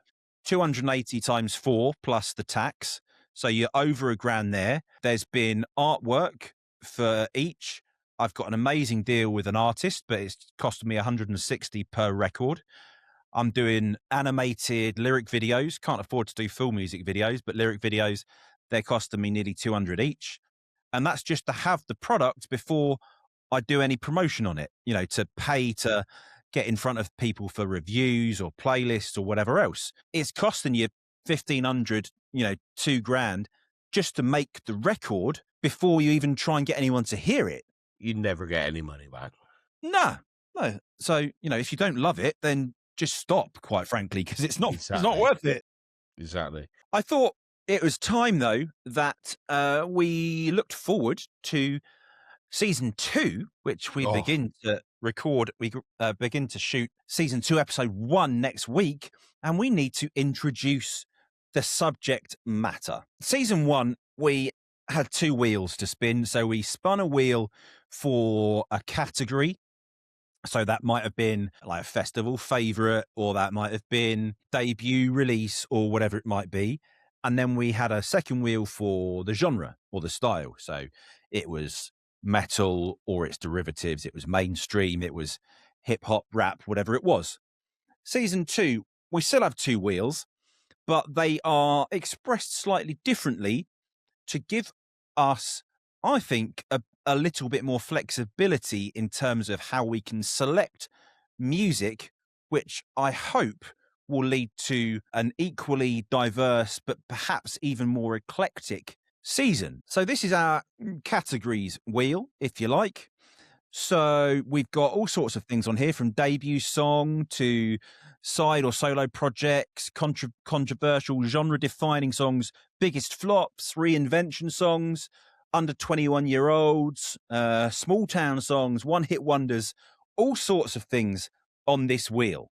280 times 4 plus the tax. So you're over $1,000 there. There's been artwork for each. I've got an amazing deal with an artist, but it's costing me 160 per record. I'm doing animated lyric videos. Can't afford to do full music videos, but lyric videos, they're costing me nearly 200 each. And that's just to have the product before I do any promotion on it, to pay to get in front of people for reviews or playlists or whatever else. It's costing you 1,500, $2,000 just to make the record before you even try and get anyone to hear it. You never get any money back. No. So, if you don't love it, then just stop, quite frankly, because it's not worth it. Exactly. I thought it was time, though, that we looked forward to season 2, which we begin to record. We begin to shoot season 2, episode 1 next week, and we need to introduce the subject matter. Season 1, we had 2 wheels to spin. So we spun a wheel for a category. So that might have been like a festival favorite, or that might have been debut release, or whatever it might be. And then we had a second wheel for the genre or the style. So it was metal or its derivatives. It was mainstream. It was hip hop, rap, whatever it was. Season 2, we still have 2 wheels, but they are expressed slightly differently to give us, I think, a little bit more flexibility in terms of how we can select music, which I hope will lead to an equally diverse, but perhaps even more eclectic season. So this is our categories wheel, if you like. So we've got all sorts of things on here, from debut song to side or solo projects, controversial genre-defining songs, biggest flops, reinvention songs, under 21-year-olds, small town songs, one-hit wonders, all sorts of things on this wheel.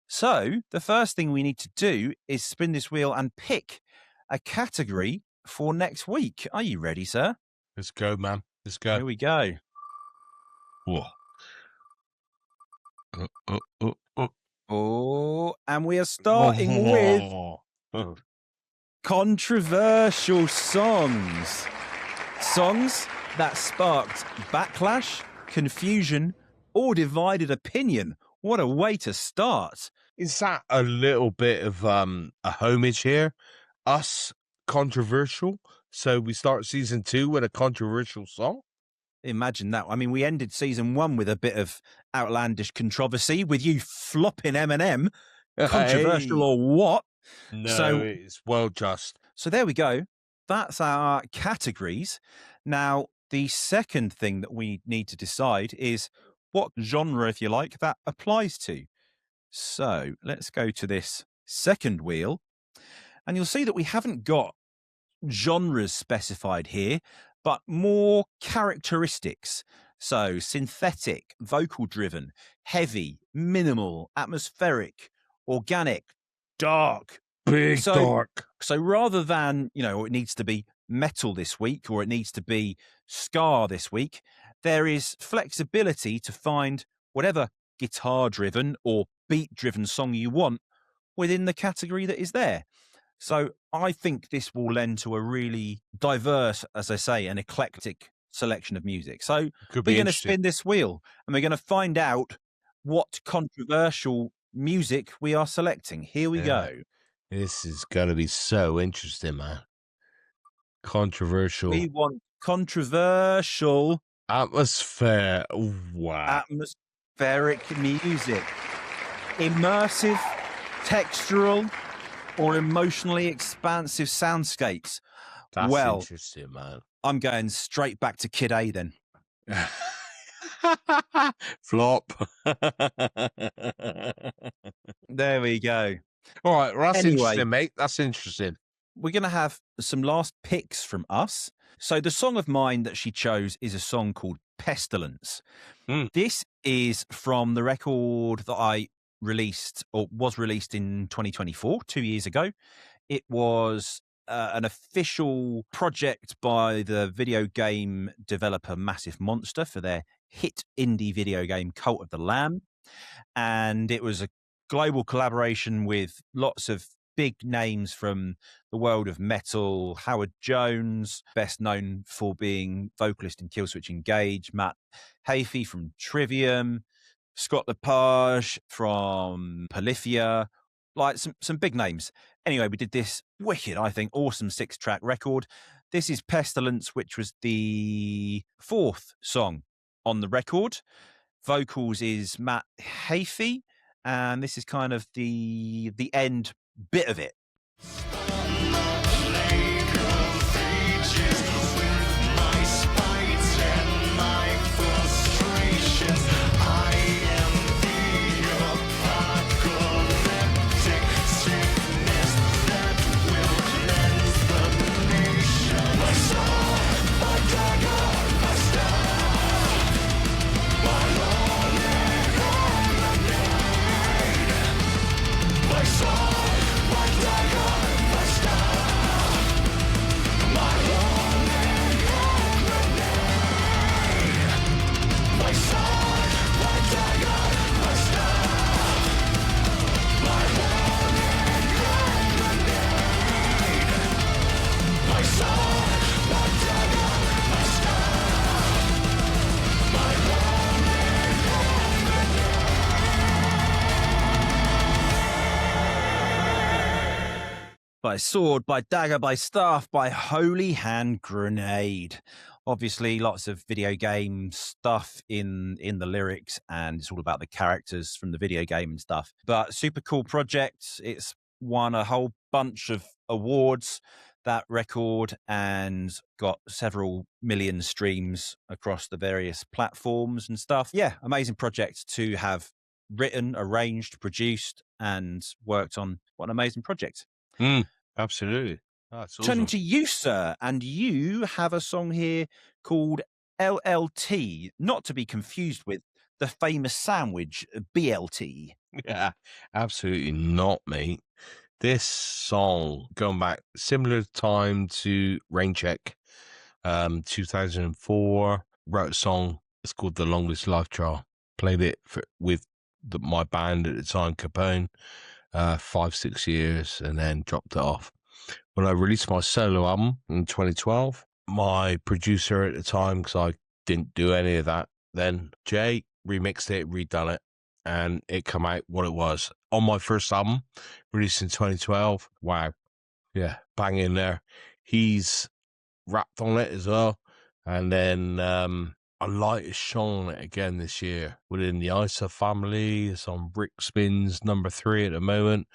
So the first thing we need to do is spin this wheel and pick a category for next week. Are you ready, sir? Let's go, man. Let's go. Here we go. Whoa. Oh, and we are starting with controversial songs. Songs that sparked backlash, confusion, or divided opinion. What a way to start. Is that a little bit of a homage here? Us controversial. So we start season 2 with a controversial song? Imagine that. I mean, we ended season 1 with a bit of outlandish controversy with you flopping Eminem. Controversial or what? No, it's well just. So there we go. That's our categories. Now, the second thing that we need to decide is what genre, if you like, that applies to. So let's go to this second wheel, and you'll see that we haven't got genres specified here, but more characteristics. So synthetic, vocal driven, heavy, minimal, atmospheric, organic, dark, big dark. So rather than, it needs to be metal this week or it needs to be ska this week, there is flexibility to find whatever guitar driven or beat driven song you want within the category that is there. So I think this will lend to a really diverse, as I say, an eclectic selection of music. So we're going to spin this wheel and we're going to find out what controversial music we are selecting. Here we go. This is going to be so interesting, man. Controversial. We want controversial atmosphere. Wow. Atmospheric music. Immersive, textural, or emotionally expansive soundscapes. That's interesting, man. I'm going straight back to Kid A then. Flop. There we go. All right, well, that's Anyway. interesting, mate. That's interesting. We're going to have some last picks from us. So the song of mine that she chose is a song called Pestilence. This is from the record that I released, or was released in 2024, 2 years ago. It was an official project by the video game developer Massive Monster for their hit indie video game Cult of the Lamb. And it was a global collaboration with lots of big names from the world of metal. Howard Jones, best known for being vocalist in Killswitch Engage, Matt Heafy from Trivium, Scott Lepage from Polyphia, like some big names. Anyway, we did this wicked, I think, awesome 6-track record. This is Pestilence, which was the 4th song on the record. Vocals is Matt Heafy, and this is kind of the end bit of it. By sword, by dagger, by staff, by holy hand grenade. Obviously, lots of video game stuff in the lyrics, and it's all about the characters from the video game and stuff. But super cool project. It's won a whole bunch of awards, that record, and got several million streams across the various platforms and stuff. Yeah, amazing project to have written, arranged, produced, and worked on. What an amazing project. Absolutely. That's awesome. Turning to you, sir, and you have a song here called LLT, not to be confused with the famous sandwich BLT. Yeah, absolutely not, mate. This song, going back similar time to Raincheck, 2004, wrote a song. It's called The Longest Life Trial. Played it with my band at the time, Capone, 5-6 years, and then dropped it off. When I released my solo album in 2012, my producer at the time, because I didn't do any of that then, Jay, remixed it, redone it, and it come out what it was. On my first album, released in 2012, wow, yeah, bang in there. He's rapped on it as well, and then a light is shone on it again this year within the ISA family. It's on Rick Spin's number 3 at the moment.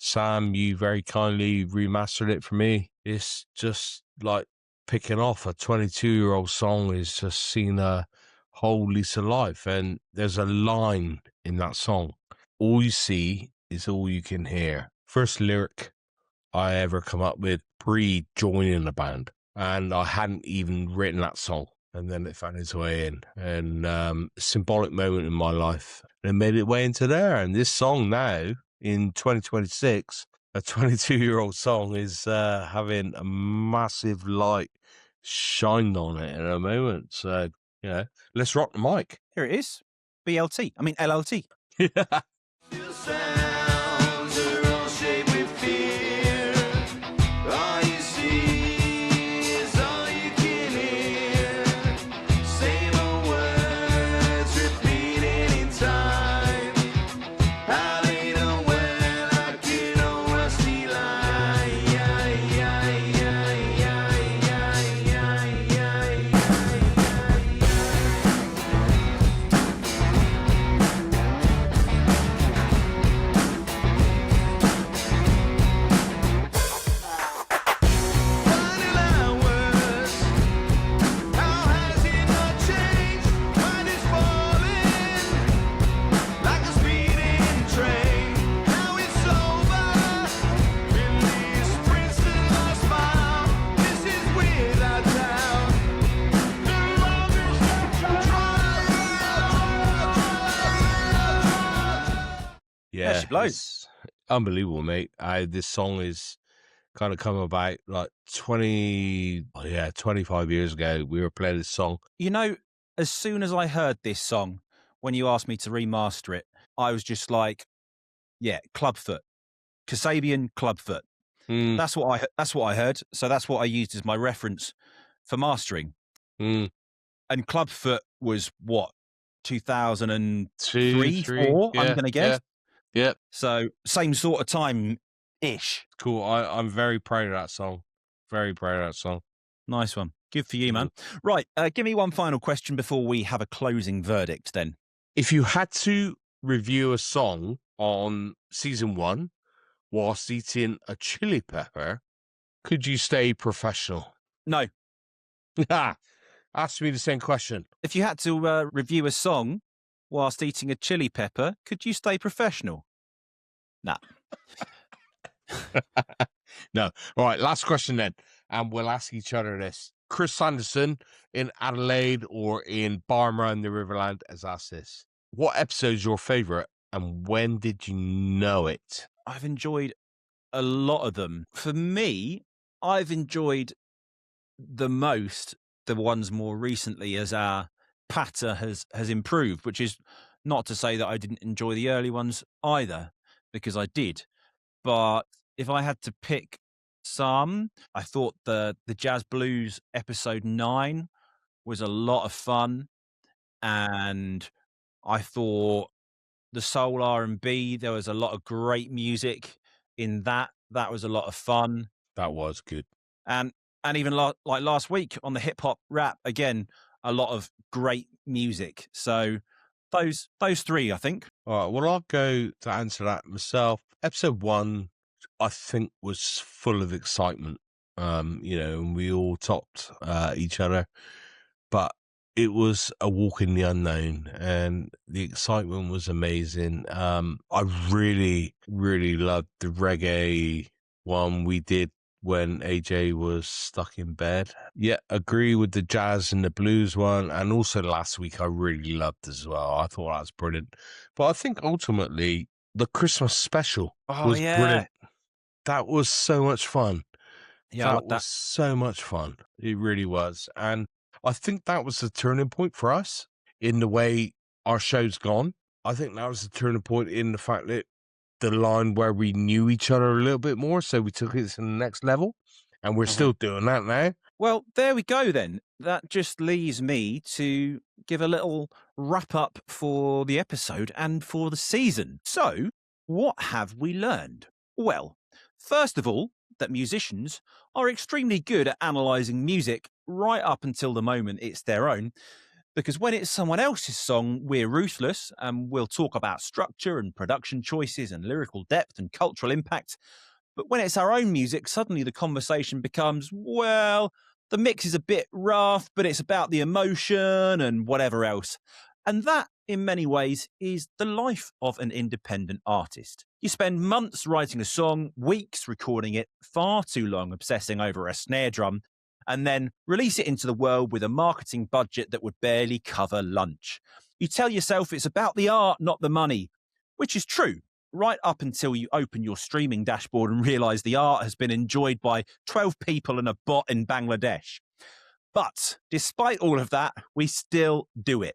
Sam, you very kindly remastered it for me. It's just like picking off a 22-year-old song is just seen a whole lease of life. And there's a line in that song: all you see is all you can hear. First lyric I ever come up with pre joining the band, and I hadn't even written that song. And then it found its way in, and a symbolic moment in my life. And it made its way into there. And this song now, in 2026, a 22-year-old song is having a massive light shined on it in a moment. So, you know, let's rock the mic. Here it is. BLT. I mean, LLT. Yeah. Sounds are all shaped with fear. All you see is all you can hear. Same old words repeating in time. How they don't wear like an old rusty line. blown. It's unbelievable, mate. This song is kind of come about like 25 years ago. We were playing this song. You know, as soon as I heard this song, when you asked me to remaster it, I was just like, yeah, Clubfoot, Kasabian Clubfoot. Mm, That's what I heard. So that's what I used as my reference for mastering. mm. And Clubfoot was what, 2003, 3. 4, I'm Yeah, going to guess. yeah. So same sort of time-ish. Cool. I'm very proud of that song. Very proud of that song. Nice one. Good for you, man. Right, give me one final question before we have a closing verdict then. If you had to review a song on season 1 whilst eating a chili pepper, could you stay professional? No. Ask me the same question. If you had to review a song whilst eating a chili pepper, could you stay professional? Nah. No. All right, last question then. And we'll ask each other this. Chris Sanderson in Adelaide or in Barmera in the Riverland has asked this. What episode is your favourite and when did you know it? I've enjoyed a lot of them. For me, I've enjoyed the most the ones more recently as our patter has improved, which is not to say that I didn't enjoy the early ones either, because I did. But if I had to pick some, I thought the Jazz Blues episode 9 was a lot of fun, and I thought the soul R&B, there was a lot of great music in that. That was a lot of fun. That was good. And even like last week on the hip hop rap, again, a lot of great music. So those 3, I think. All right, well, I'll go to answer that myself. Episode 1, I think, was full of excitement. And we all topped each other, but it was a walk in the unknown, and the excitement was amazing. I really, really loved the reggae one we did when AJ was stuck in bed. Yeah, agree with the jazz and the blues one. And also last week, I really loved as well. I thought that was brilliant. But I think ultimately, the Christmas special was brilliant. That was so much fun. Yeah, that was so much fun. It really was. And I think that was the turning point for us in the way our show's gone. I think that was the turning point in the fact that the line where we knew each other a little bit more, so we took it to the next level, and we're still doing that now. Well, there we go then. That just leaves me to give a little wrap up for the episode and for the season. So, what have we learned? Well, first of all, that musicians are extremely good at analysing music right up until the moment it's their own. Because when it's someone else's song, we're ruthless and we'll talk about structure and production choices and lyrical depth and cultural impact. But when it's our own music, suddenly the conversation becomes, well, the mix is a bit rough, but it's about the emotion and whatever else. And that, in many ways, is the life of an independent artist. You spend months writing a song, weeks recording it, far too long obsessing over a snare drum, and then release it into the world with a marketing budget that would barely cover lunch. You tell yourself it's about the art, not the money, which is true, right up until you open your streaming dashboard and realise the art has been enjoyed by 12 people and a bot in Bangladesh. But despite all of that, we still do it.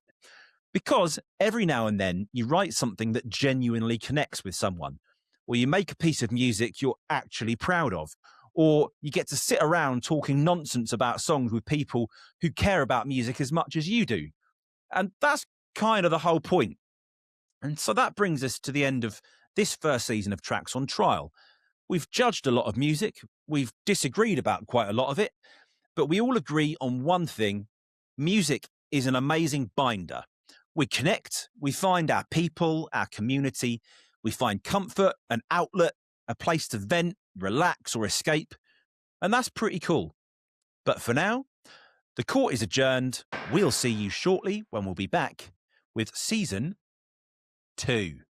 Because every now and then you write something that genuinely connects with someone, or you make a piece of music you're actually proud of, or you get to sit around talking nonsense about songs with people who care about music as much as you do. And that's kind of the whole point. And so that brings us to the end of this first season of Tracks on Trial. We've judged a lot of music, we've disagreed about quite a lot of it, but we all agree on one thing: music is an amazing binder. We connect, we find our people, our community, we find comfort, an outlet, a place to vent, relax or escape, and that's pretty cool. But for now, the court is adjourned. We'll see you shortly when we'll be back with season 2.